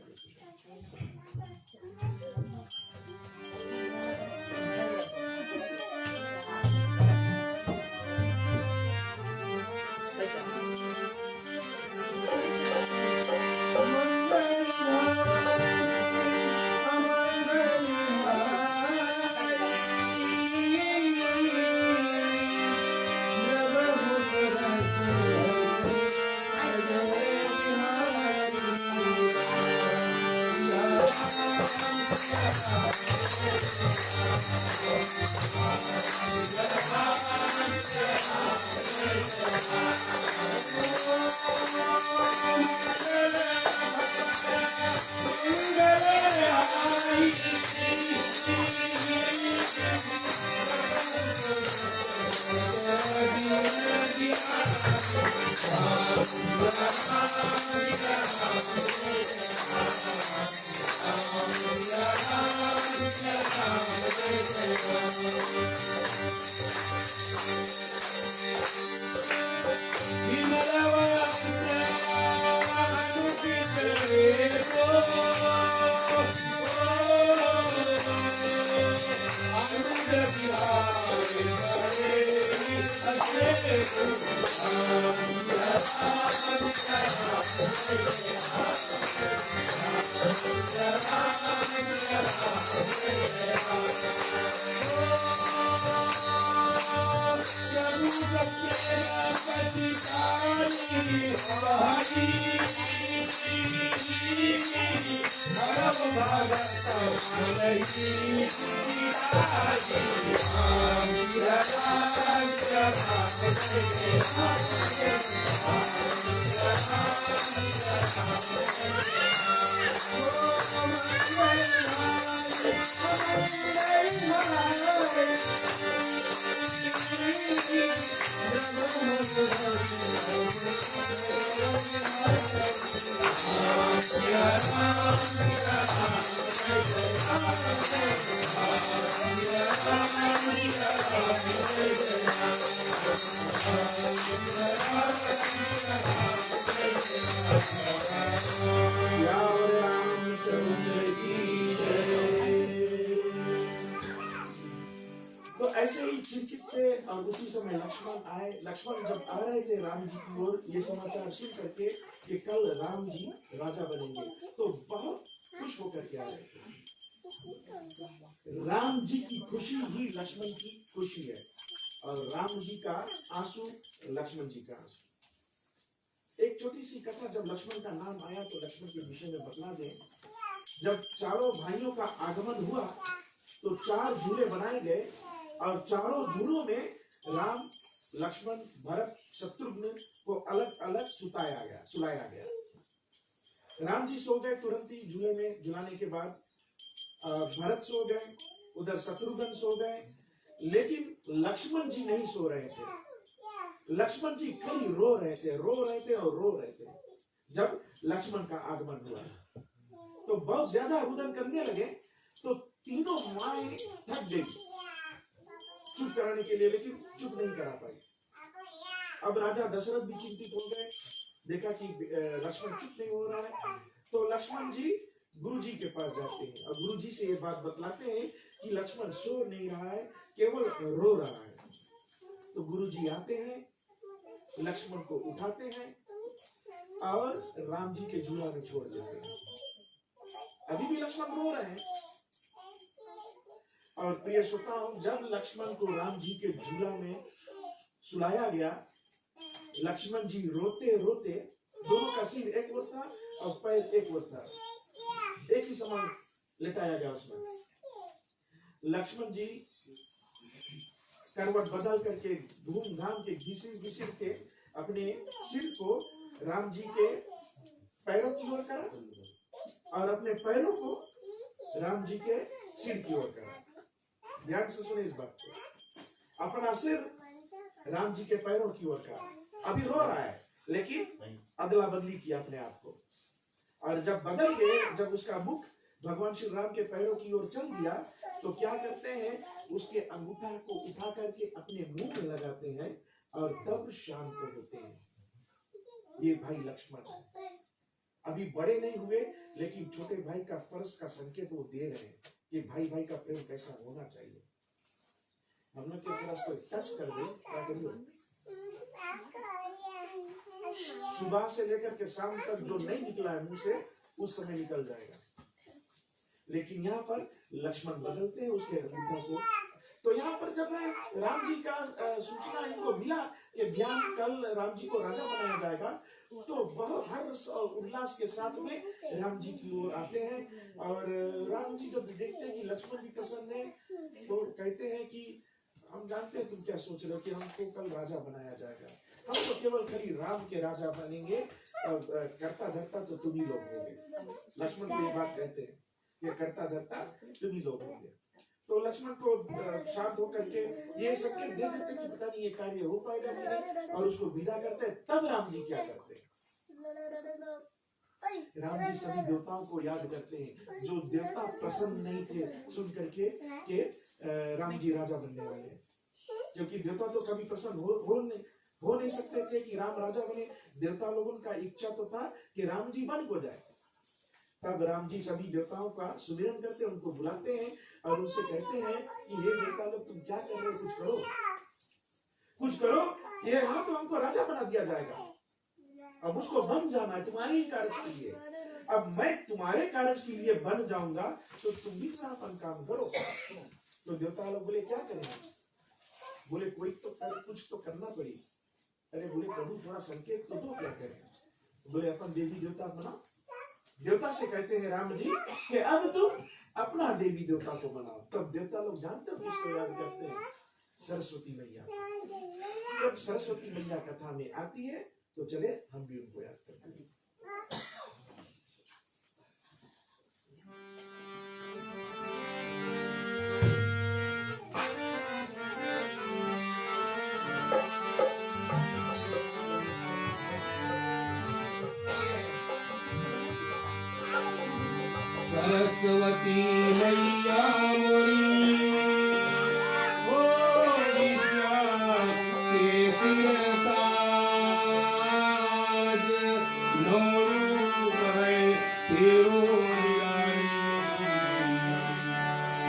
तो ऐसे ही चिंतित थे और उसी समय लक्ष्मण आए। लक्ष्मण जब आ रहे थे राम जी की ओर ये समाचार सुन करके कि कल राम जी राजा बनेंगे, तो बहुत खुश होकर के आ रहे थे। राम जी की खुशी ही लक्ष्मण की खुशी है और राम जी का आंसू लक्ष्मण जी का आंसू। एक छोटी सी कथा, जब लक्ष्मण का नाम आया तो लक्ष्मण के विषय में बतला दें। जब चारों भाइयों का आगमन हुआ तो 4 झूले बनाए गए और चारों झूलों में राम, लक्ष्मण, भरत, शत्रुघ्न को अलग अलग सुलाया गया। राम जी सो गए तुरंत ही झूले में झुलाने के बाद। भरत सो गए, उधर शत्रुघ्न सो गए, लेकिन लक्ष्मण जी नहीं सो रहे थे। लक्ष्मण जी खाली रो रहे थे। जब लक्ष्मण का आगमन हुआ तो बहुत ज्यादा रुदन करने लगे, तो तीनों माएं थक गई चुप कराने के लिए, लेकिन चुप नहीं करा पाई। अब राजा दशरथ भी चिंतित हो गए, देखा कि लक्ष्मण चुप नहीं हो रहा है, तो लक्ष्मण जी गुरु जी के पास जाते हैं और गुरु जी से ये बात बतलाते हैं कि लक्ष्मण सो नहीं रहा है, केवल रो रहा है। तो गुरुजी आते हैं, लक्ष्मण को उठाते हैं और राम जी के झूला में छोड़ देते हैं। अभी भी लक्ष्मण रो रहे हैं। और प्रिय श्रोताओं, जब लक्ष्मण को राम जी के झूला में सुलाया गया, लक्ष्मण जी रोते रोते, दोनों का सिर एक ओर था और पैर एक ओर था, एक ही समान लेटाया गया उसमें। लक्ष्मण जी करवट बदल करके धूमधाम के घिसिर घिसिर के अपने सिर को राम जी के पैरों की ओर करा और अपने पैरों को राम जी के सिर की ओर करा। ध्यान से सुने इस बात को। अपना सिर राम जी के पैरों की ओर करा। अभी रो रहा है, लेकिन अदला बदली किया अपने आप को। और जब बदल गए, जब उसका मुख भगवान श्री राम के पैरों की ओर चल दिया, तो क्या करते हैं, उसके अंगूठा को उठा करके अपने मुंह में लगाते हैं और तब शांत होते हैं। ये भाई लक्ष्मण है। अभी बड़े नहीं हुए, लेकिन छोटे भाई का फर्ज का संकेत वो दे रहे हैं कि भाई भाई का प्रेम कैसा होना चाहिए। हम लोग के तरफ को टच कर दे, क्या करियो, सुबह से लेकर के शाम तक जो नहीं निकला है मुंह से, उस समय निकल जाएगा। लेकिन यहाँ पर लक्ष्मण बदलते हैं उसके अंगूठा को। तो यहाँ पर जब राम जी का सूचना इनको मिला कि बिहान कल राम जी को राजा बनाया जाएगा, तो बहुत हर्ष और उल्लास के साथ में राम जी की ओर आते हैं। और राम जी जब देखते हैं कि लक्ष्मण भी प्रसन्न है, तो कहते हैं कि हम जानते हैं तुम क्या सोच रहे हो कि हमको कल राजा बनाया जाएगा, हम तो केवल खाली राम के राजा बनेंगे और करता धरता तो तुम ही लोग होंगे। लक्ष्मण को ये बात कहते हैं कि करता धरता तुम ही लोग होंगे। तो लक्ष्मण को शांत होकर के ये सबके दे देते कि पता नहीं ये कार्य हो पाएगा नहीं, और उसको विदा करते हैं। तब राम जी क्या करते हैं, राम जी सभी देवताओं को याद करते हैं जो देवता प्रसन्न नहीं थे सुन करके कि राम जी राजा बनने वाले हैं। क्योंकि देवता तो कभी प्रसन्न हो नहीं सकते थे कि राम राजा बने। देवता लोगों का इच्छा तो था कि राम जी बन को जाए। तब राम जी सभी देवताओं का सुमिरन करते, उनको बुलाते हैं और उनसे कहते हैं कि हे देवता लोग, तुम क्या कर रहे हो, कुछ करो, कुछ करो। ये हाँ तो हमको राजा बना दिया जाएगा, अब उसको बन जाना है तुम्हारे ही कार्य के लिए। अब मैं तुम्हारे कार्य के लिए बन जाऊंगा, तो तुम भी अपन काम करो। तो देवता लोग बोले क्या करें, बोले कोई तो कुछ तो करना पड़ी। अरे बोले प्रभु थोड़ा संकेत तो दो, क्या करें। बोले अपन देवी देवता बनाओ। देवता से कहते हैं राम जी कि अब तुम अपना देवी देवता को बनाओ। तब देवता लोग जानते हो किसको याद करते हैं, सरस्वती मैया। जब सरस्वती मैया कथा में आती है तो चले हम भी उनको याद करते हैं। सरस्वती मैया मोरी ओ विद्या के सिर ताज, नौ रूप है तेरो निराली,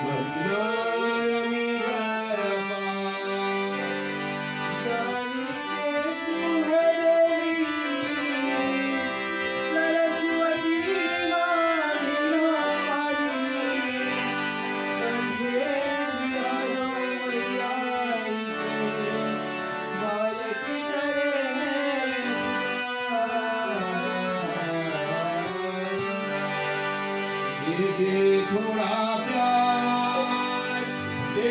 वंदनी है जानी के तू है देवी सरस्वती दे थोड़ा प्यार, दे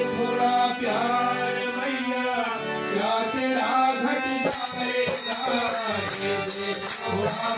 थोड़ा प्यार मैया, क्या तेरा घट जाएगा। दे थोड़ा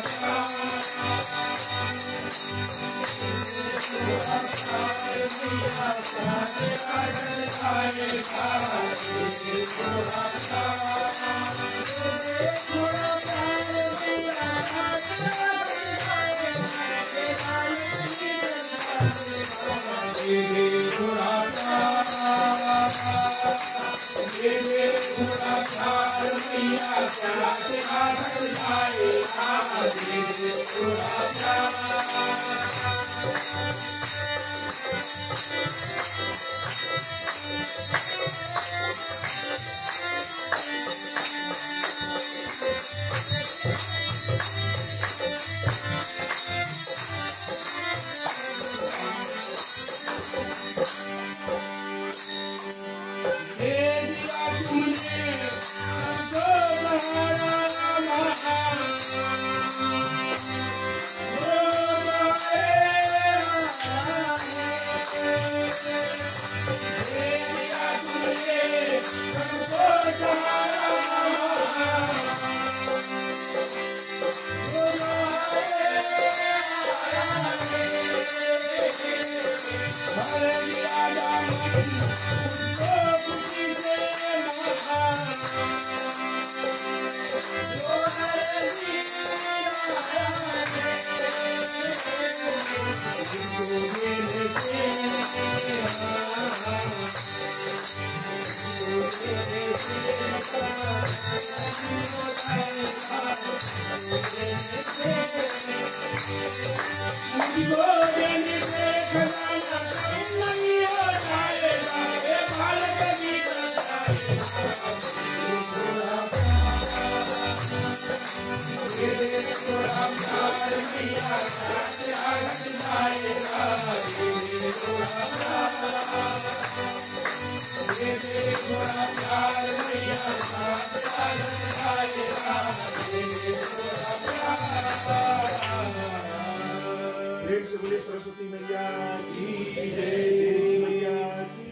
प्रेम से बोले सरस्वती मैया की जय, मैया की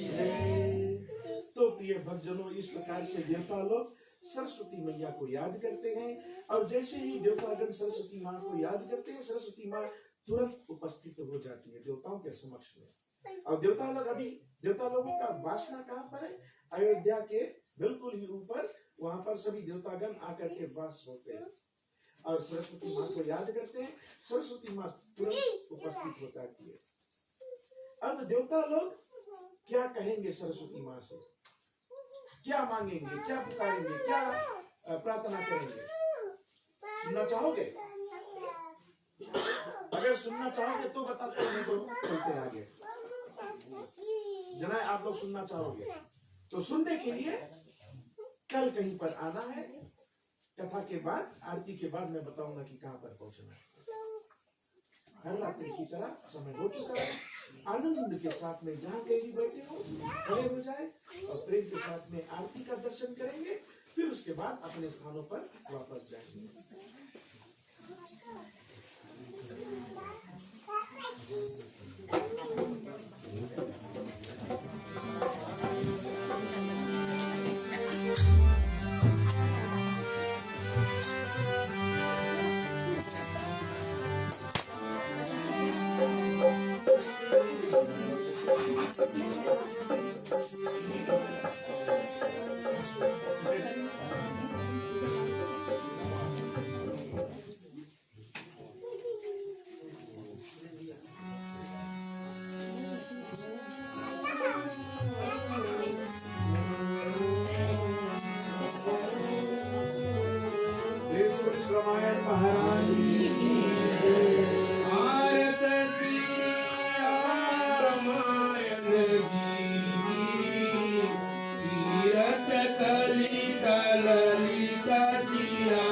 जय। तो प्रिय भक्तजनों, इस प्रकार से देवता लोग सरस्वती मैया को याद करते हैं और जैसे ही देवतागण सरस्वती माँ को याद करते हैं, सरस्वती माँ तुरंत उपस्थित हो जाती है देवताओं के समक्ष में। और देवता लोगों का वासना कहाँ पर है? अयोध्या के बिल्कुल ही ऊपर, वहां पर सभी देवतागण आकर के वास होते हैं और सरस्वती माँ को याद करते हैं। सरस्वती माँ तुरंत उपस्थित हो जाती है। अब देवता लोग क्या कहेंगे सरस्वती माँ से, क्या मांगेंगे, क्या पुकारेंगे, क्या प्रार्थना करेंगे? सुनना चाहोगे? अगर सुनना चाहोगे तो बताते हैं, तो चलते आगे। जना आप लोग सुनना चाहोगे तो सुनने के लिए कल कहीं पर आना है। कथा के बाद, आरती के बाद मैं बताऊंगा कि कहां पर पहुंचना है। हर रात्रि की तरह समय हो चुका है। आनंद के साथ में जहाँ कहीं भी बैठे हो खड़े हो जाए और प्रेम के साथ में आरती का दर्शन करेंगे, फिर उसके बाद अपने स्थानों पर वापस जाएंगे। रामायण महाराज की जय। आरती रामायण की तीरथ कलिता ललिता जिया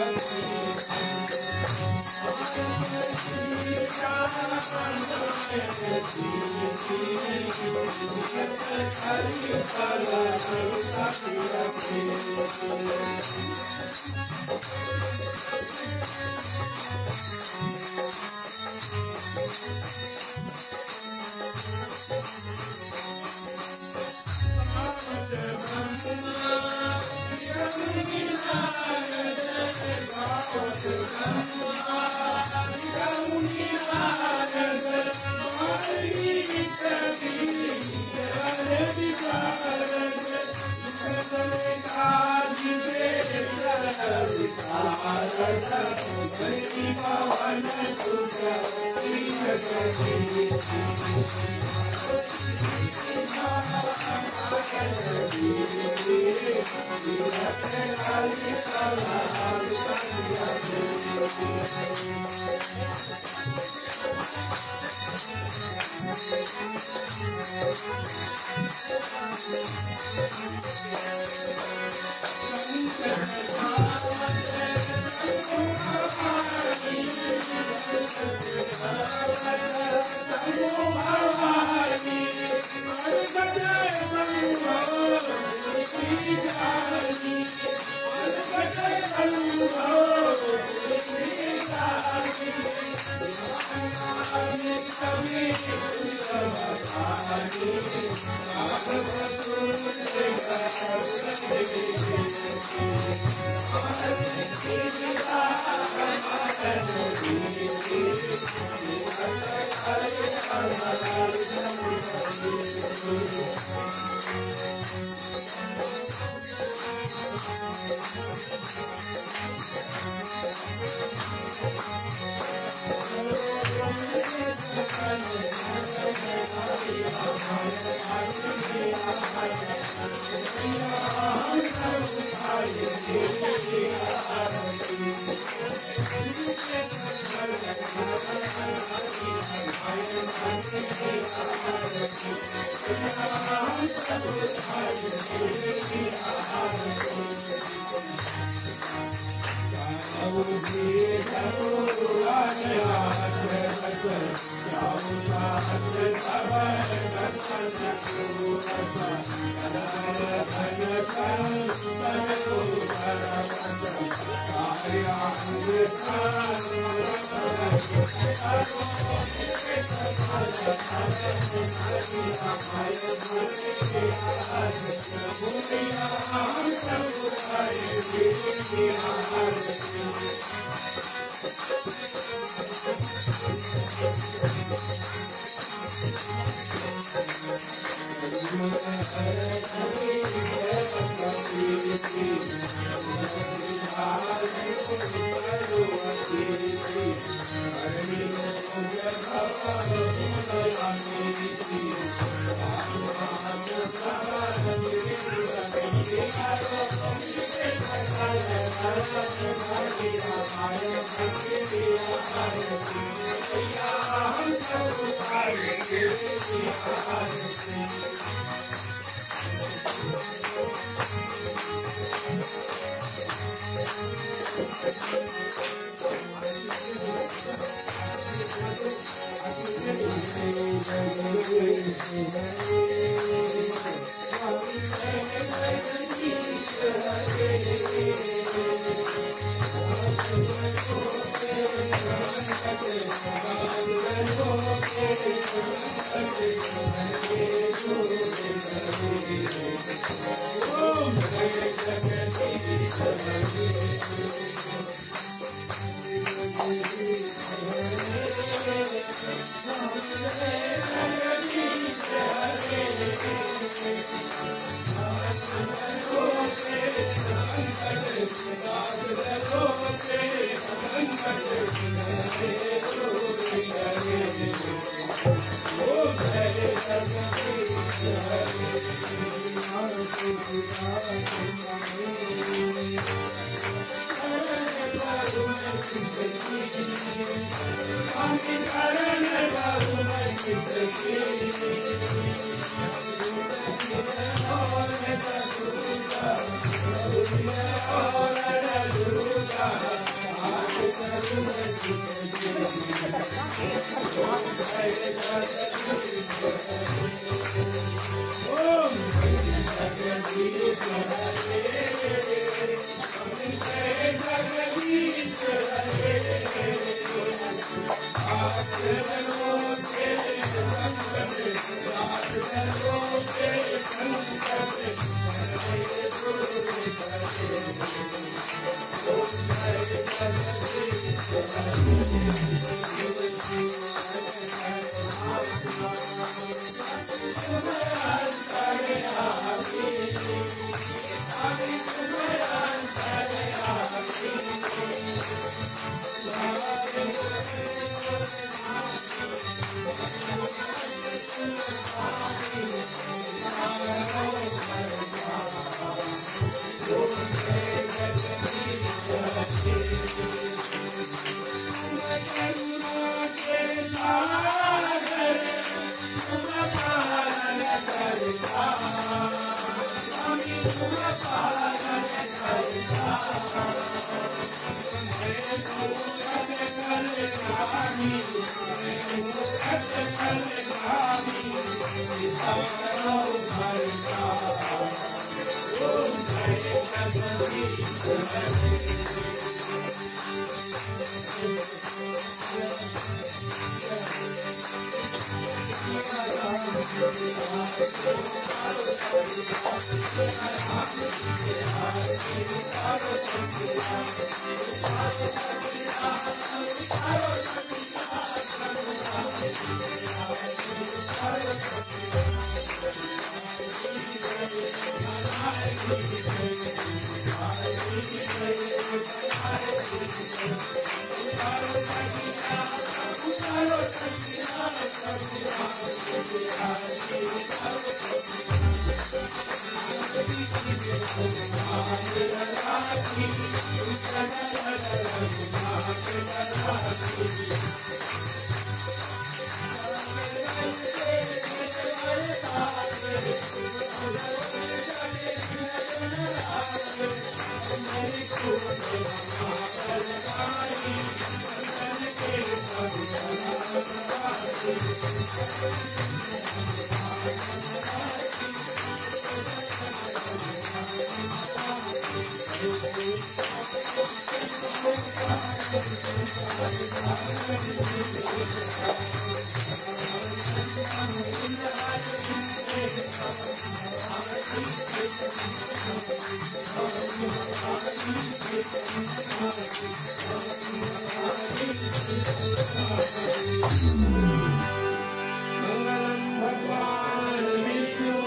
मंगलम भगवान विष्णु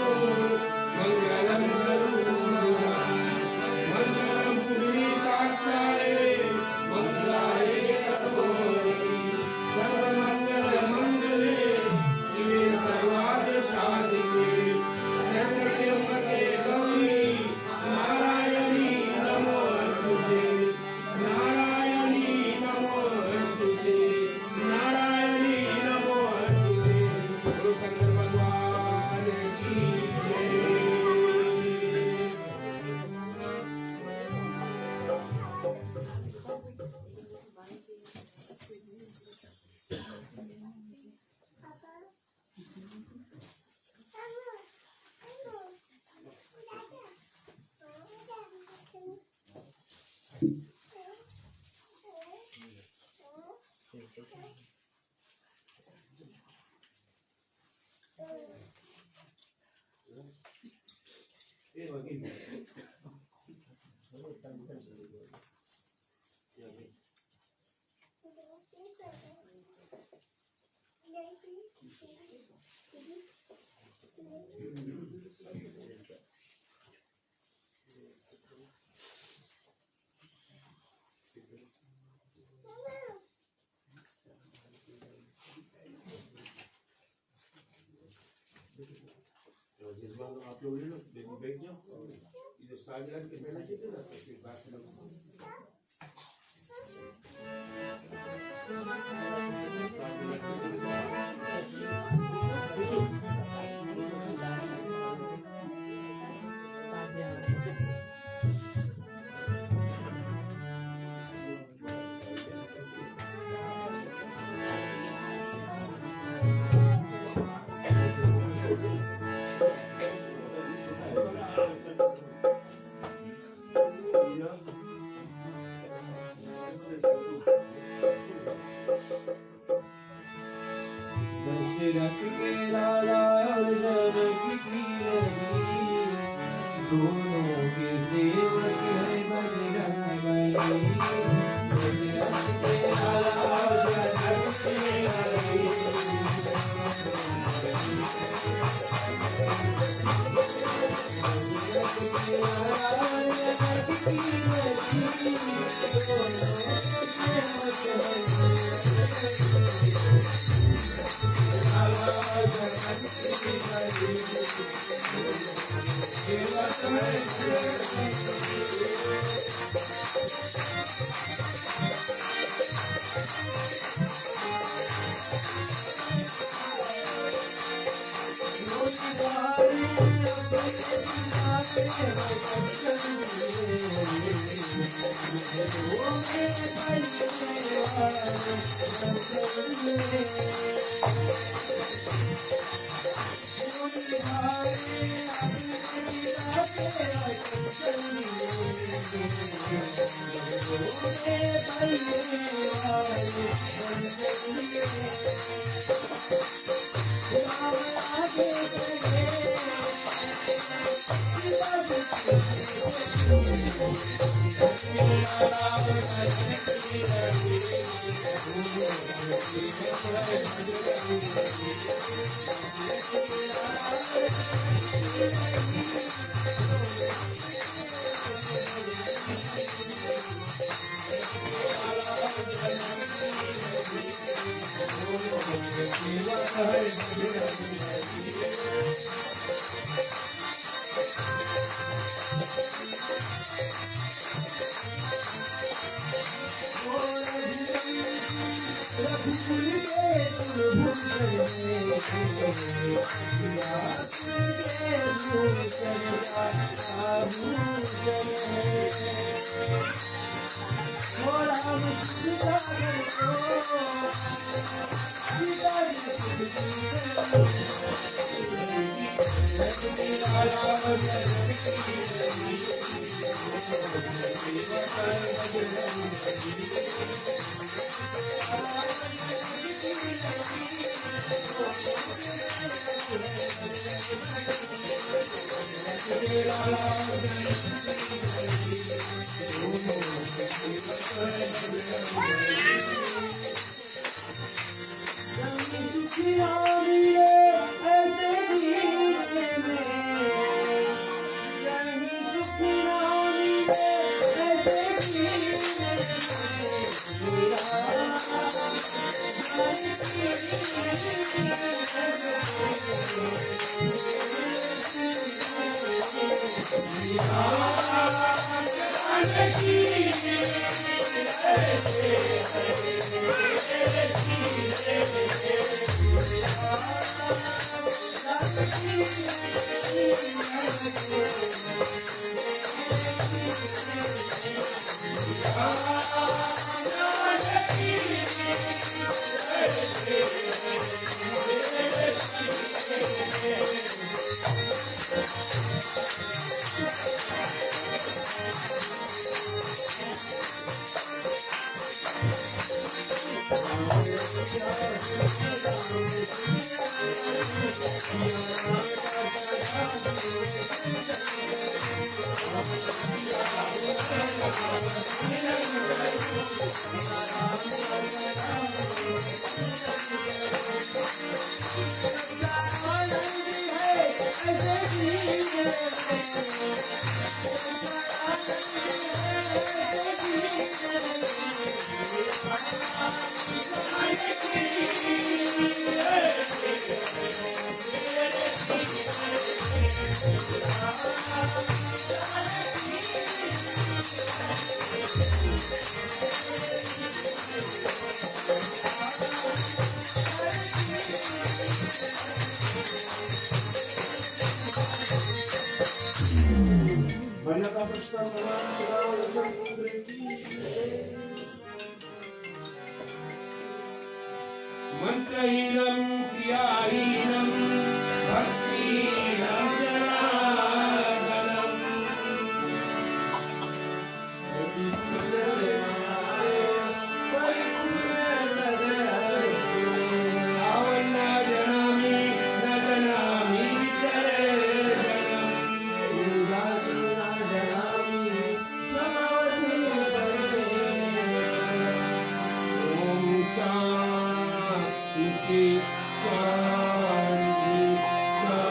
मंगलम गरुड़ध्वज मंगलम पुंडरीकाक्षाय मंगलाय तनोहरि सर्वमंगल मंगले शिवे सर्वार्थ साधिके शरण्ये गौरी नारायणी नमोस्तुते नारायणी नमोस्तुते नारायणी नमोस्तुते गुरु शंकर भगवान की जय। आप लोग ले लो, बैठ जाओ इधर साइड लग के पहले चीज़ ना तो फिर बात करो। दशरथ के लाला जानकी की रानी दोनों के सेवक है बजरंग बली। दशरथ के लाला जानकी की रानी मंत्रहीनं क्रियाहीनं भक्तिहीनं जनार्दनम् आवन्ना जनामि न जनामि ओम शांति शांति शांति।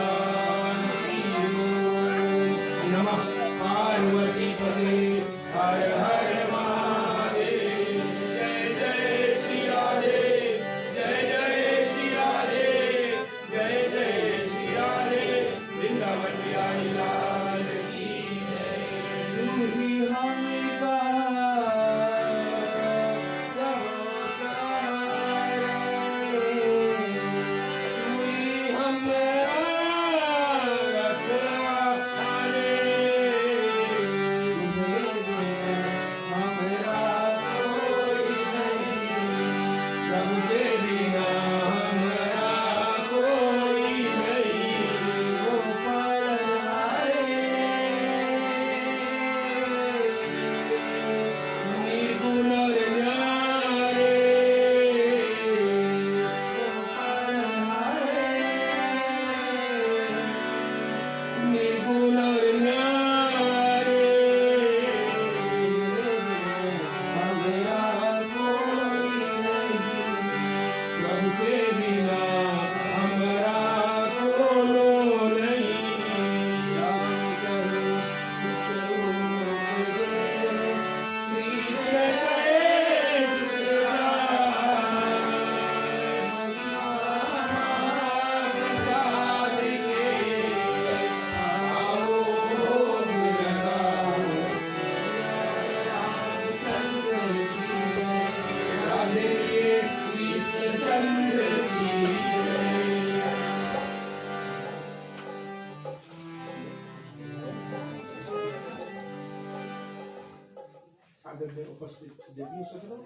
आदरणीय उपस्थित देवी सज्जनों,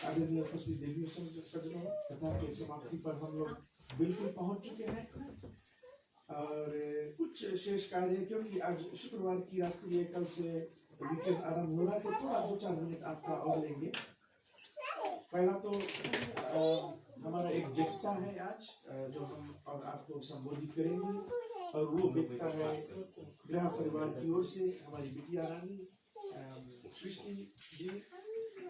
आदरणीय उपस्थित देवी सज्जनों, कथा के समाप्ति पर हम लोग बिल्कुल पहुंच चुके हैं और कुछ शेष कार्य, क्योंकि आज शुक्रवार की रात्रि है, कल से वीकेंड आरंभ हो रहा है, तो थोड़ा 2-4 मिनट आपका और लेंगे। पहला तो हमारा एक व्यक्ता है आज जो हम और आपको संबोधित करेंगे, और वो व्यक्ता है गृह परिवार की ओर से हमारी बिटिया रानी सृष्टि जी।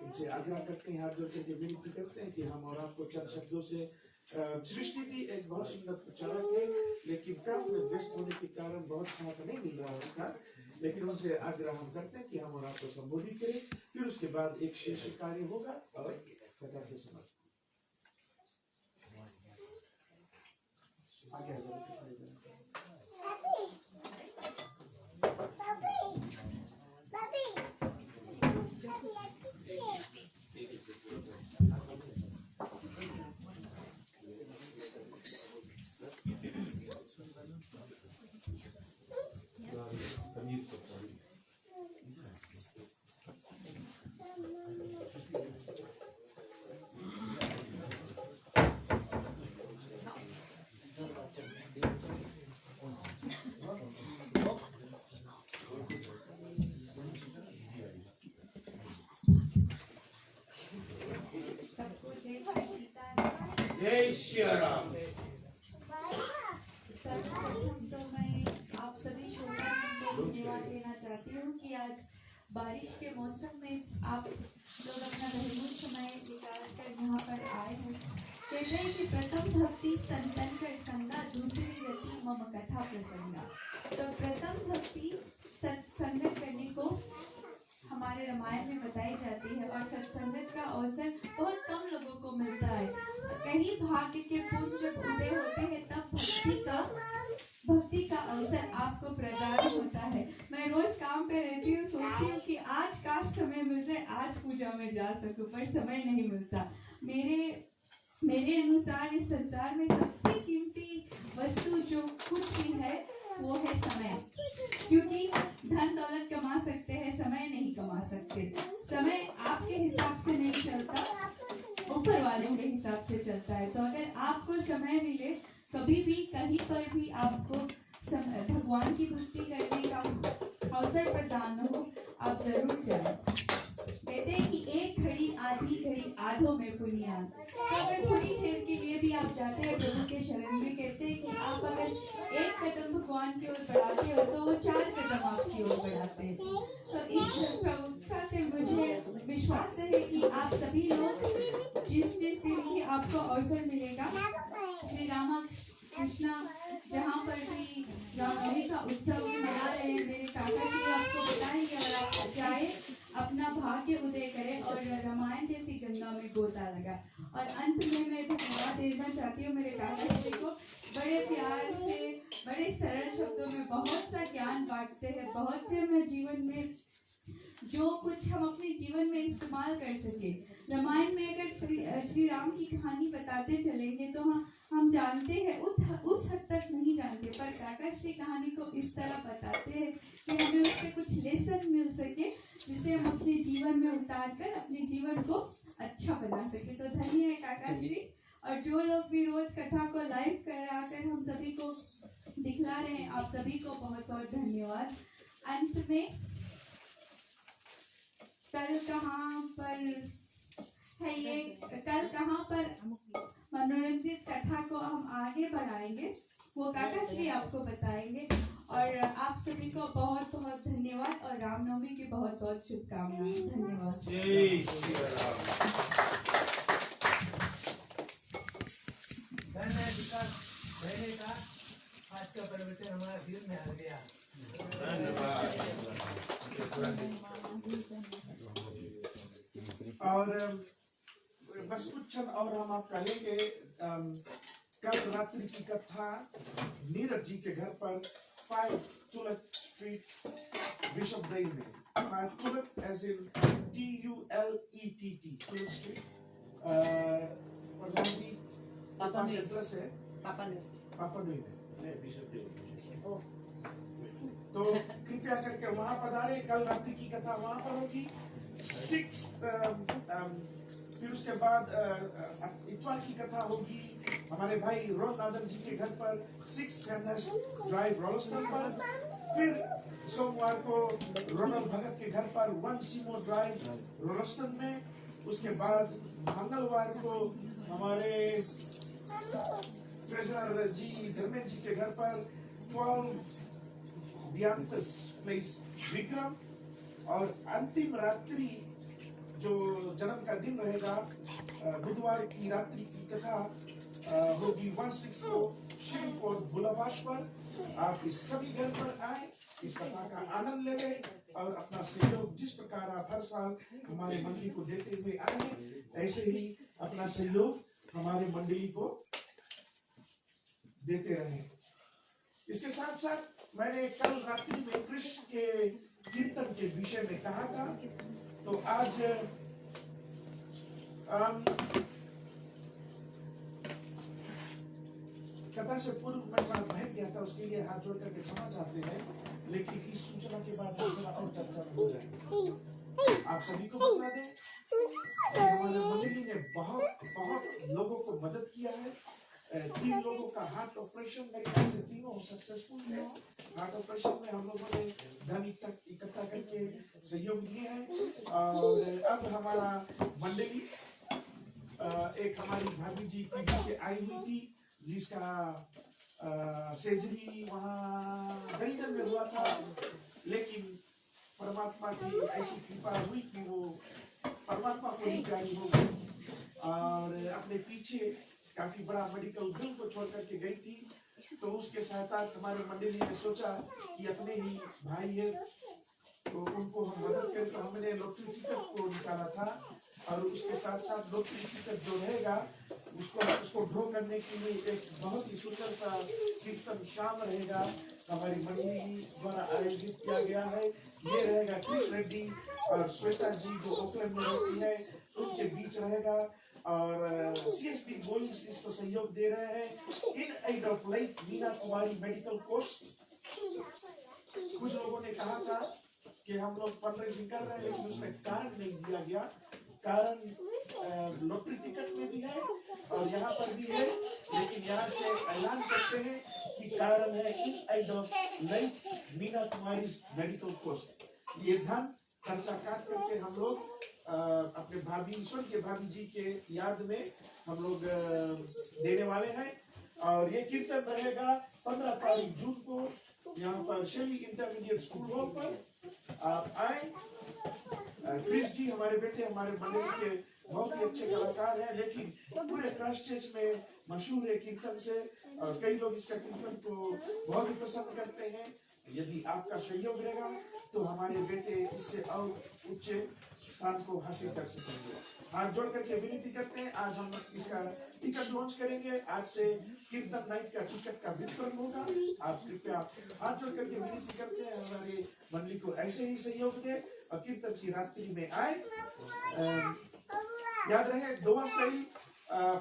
उनसे आग्रह करते हैं, हाथ जोड़ करके विनती करते हैं कि हम और आपको चंद शब्दों से, सृष्टि भी एक बहुत सुंदर प्रचारक है, लेकिन काम में व्यस्त होने के कारण बहुत साथ नहीं मिल रहा उसका, लेकिन उनसे आग्रह हम करते हैं कि हम और आपको संबोधित करें, फिर उसके बाद एक शेष कार्य होगा और कथा के समाप्ति। जय श्री राम। तो मैं आप सभी श्रोताओं को धन्यवाद देना चाहती हूँ कि आज बारिश के मौसम में आप लोग अपना बहुमूल्य समय निकाल कर यहाँ पर आए हैं। कहते हैं कि प्रथम भक्ति संतन कर संगा, दूसरी रति मम कथा प्रसंगा। तो प्रथम भक्ति सत्संगत करने को हमारे रामायण में बताई जाती है, और सत्संगत का अवसर बहुत कम लोगों को मिलता है। कहीं भाग्य के पुंज जब उदय होते हैं तब भक्ति का अवसर आपको प्रदान होता है। मैं रोज काम पे रहती हूँ, सोचती हूँ कि आज काश समय मिल जाए, आज पूजा में जा सकूं, पर समय नहीं मिलता। मेरे अनुसार इस संसार में सबसे कीमती वस्तु जो कुछ भी है वो है समय, क्योंकि धन दौलत कमा सकते हैं, समय नहीं कमा सकते। समय आपके हिसाब से नहीं चलता, ऊपर वालों के हिसाब से चलता है। तो अगर आपको समय मिले, कभी भी कहीं पर भी आपको भगवान की भक्ति करने का अवसर प्रदान हो, आप जरूर जाएं। कहते हैं कि एक घड़ी आधी घड़ी आधों में पुनिया। तो अगर थोड़ी देर के लिए भी आप जाते हैं प्रभु के शरण में, कहते हैं कि आप अगर एक कदम भगवान की ओर बढ़ाते हो तो वो 4 कदम आपकी ओर बढ़ाते हैं। तो इस प्रभुता से मुझे विश्वास है कि आप सभी लोग जिस दिन भी आपको अवसर मिलेगा, श्री रामा कृष्णा जहाँ पर भी रामनवमी का उत्सव मना रहे हैं, मेरे काका जी आपको बताएंगे, और आप जाए अपना भाग्य उदय करें और रामायण जैसी गंगा में गोता लगा। और अंत में मैं धन्यवाद देना चाहती हूँ मेरे काका जी को, बड़े प्यार से बड़े सरल शब्दों में बहुत सा ज्ञान बांटते हैं, बहुत से हमें जीवन में जो कुछ हम अपने जीवन में इस्तेमाल कर सके। रामायण में अगर श्री राम की कहानी बताते चलेंगे तो हम जानते हैं, उस हद तक नहीं जानते, पर काका श्री कहानी को इस तरह बताते हैं कि हमें उससे कुछ लेसन मिल सके, जिसे हम अपने जीवन में उतार कर अपने जीवन को अच्छा बना सके। तो धन्य है काका श्री। और जो लोग भी रोज कथा को लाइव कराकर हम सभी को दिखला रहे हैं, आप सभी को बहुत बहुत धन्यवाद। अंत में कल कहाँ पर मनोरंजित कथा को हम आगे बढ़ाएंगे, वो काका श्री आपको बताएंगे। और आप सभी को बहुत बहुत धन्यवाद और रामनवमी की बहुत बहुत शुभकामनाएं। धन्यवाद। जय श्री राम। रहने का आज का परिवर्तन हमारा दिल में आ गया। और बस कुछ क्षण और हम आपका लेंगे। कल रात्रि की कथा नीरज जी के घर पर 5 तुलत स्ट्रीट बिशपदई में, 5 तुलत एज इन TULETT तुलत स्ट्रीट। प्रधान जी पापा एड्रेस है पापा नुई में। तो कृपया करके वहां पधारे। कल रात्रि की कथा वहां पर होगी 6। फिर उसके बाद इतवार की कथा होगी हमारे भाई रोनादन जी के घर पर 6 सैंडर्स ड्राइव रोलस्टन पर। फिर सोमवार को रोनल भगत के घर पर 1 सीमो ड्राइव रोलस्टन में। उसके बाद मंगलवार को हमारे ट्रेजरर जी धर्मेंद्र जी के घर पर 12 दियांतस प्लेस विक्रम। और अंतिम रात्रि जो जन्म का दिन रहेगा बुधवार की रात्रि की कथा होगी 164 शिवफोर्ड बुलावाश पर। आप इस सभी घर पर आए, इस कथा का आनंद ले और अपना सहयोग जिस प्रकार आप हर साल हमारे मंडली को देते हुए आए ऐसे ही अपना सहयोग हमारे मंडली को देते रहे। इसके साथ साथ मैंने कल रात्रि में कृष्ण के कीर्तन के विषय में कहा था, तो आज कथा से पूर्व मैं जहाँ बह गया था उसके लिए हाथ जोड़ करके क्षमा चाहते हैं, लेकिन इस सूचना के बाद थोड़ा और चर्चा हो जाएगी। आप सभी को बता दें हमारे मंडली ने बहुत लोगों को मदद किया है। 3 लोगों का हार्ट ऑपरेशन मेरे ख्याल से तीनों सक्सेसफुल है। हार्ट ऑपरेशन में हम लोगों ने धन इकट्ठा करके सहयोग दिए हैं। और अब हमारा मंडली एक हमारी भाभी जी पीढ़ी से आई हुई थी जिसका सर्जरी वहाँ गरीजन में हुआ था, लेकिन परमात्मा की ऐसी कृपा हुई कि वो परमात्मा को ही प्यारी हो गई और अपने पीछे काफी बड़ा मेडिकल बिल को छोड़ करके गई थी। तो उसके साथ हमारे मंडली ने सोचा कि अपने ही भाई है तो उनको हम मदद करें, तो हमने लॉटरी टिकट को निकाला था और उसके साथ साथ लॉटरी टिकट जो रहेगा उसको ड्रॉ करने के लिए एक बहुत ही सुंदर सा कीर्तन शाम रहेगा हमारी मंडली द्वारा आयोजित किया गया है। ये रहेगा कृष्ण रेड्डी और श्वेता जी जो ओकलैंड में रहती है उनके बीच रहेगा और CSB बॉयज इसको सहयोग दे रहे हैं in aid of life Meena Kumari medical course. कुछ लोगों ने कहा था कि हम लोग फंडरेजिंग कर रहे हैं लेकिन उसमें कारण नहीं दिया गया। कारण लॉटरी टिकट में भी है और यहाँ पर भी है, लेकिन यहाँ से ऐलान करते हैं कि कारण है in aid of life Meena Kumari medical course. ये धन खर्चा काट करके हम लोग अपने भाभी ईश्वर के भाभी जी के याद में हम लोग देने वाले हैं। और ये कीर्तन रहेगा 15 तारीख जून को यहाँ पर शेली इंटरमीडिएट स्कूल हॉल पर। आप आए। क्रिस जी हमारे बेटे हमारे मंडली के बहुत ही अच्छे कलाकार हैं, लेकिन पूरे क्राइस्टचर्च में मशहूर है कीर्तन से और कई लोग इसका कीर्तन को बहुत ही पसंद करते हैं। यदि आपका सहयोग रहेगा तो हमारे बेटे इससे और उच्च स्थान को हासिल कर सकेंगे। हाथ जोड़ करके विनती करते हैं। आज हम इसका टिकट लॉन्च करेंगे। आज से कीर्तन नाइट का टिकट का वितरण होगा। आप कृपया हाथ जोड़ करके विनती करते हैं हमारे मंडली को ऐसे ही सहयोग दे और कीर्तन की रात्रि में आए। याद रहे दुआ सही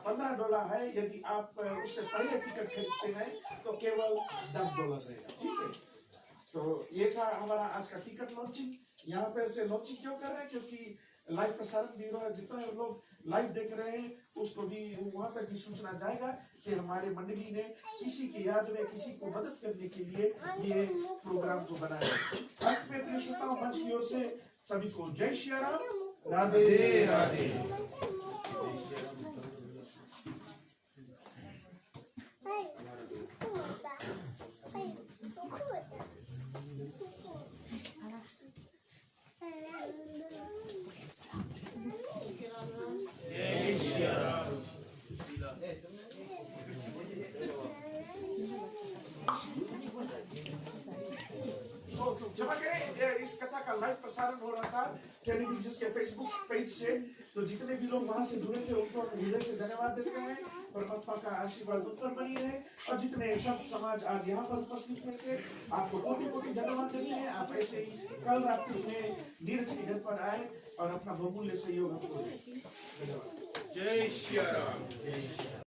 $15 है। यदि आप उससे पहले टिकट खरीदते हैं तो केवल $10 रहेगा। ठीक है, तो ये था हमारा आज का टिकट लॉन्चिंग। यहाँ पर से लॉन्चिंग क्यों कर रहे हैं? क्योंकि लाइव प्रसारण भी हो रहा है। जितना लोग लाइव देख रहे हैं उसको भी वहां तक भी सूचना जाएगा कि हमारे मंडली ने किसी की याद में किसी को मदद करने के लिए ये प्रोग्राम को बनाया। अंत में प्रिय श्रोताओं, मंच की ओर से सभी को जय श्री राम, राधे राधे। जमा करें। इस कथा का लाइव प्रसारण हो रहा था कैनेडी जिसके फेसबुक पेज से, तो जितने भी लोग वहां से जुड़े थे उनको हृदय से धन्यवाद देते हैं। परमात्मा का आशीर्वाद उत्पन्न बनी है। और जितने संत समाज आज यहाँ पर उपस्थित थे आपको कोटि-कोटि धन्यवाद देते हैं। आप ऐसे ही कल रात्रि में नीरज के घर पर आए और अपना बहुमूल्य सहयोग हमको दें। धन्यवाद। जय श्री राम।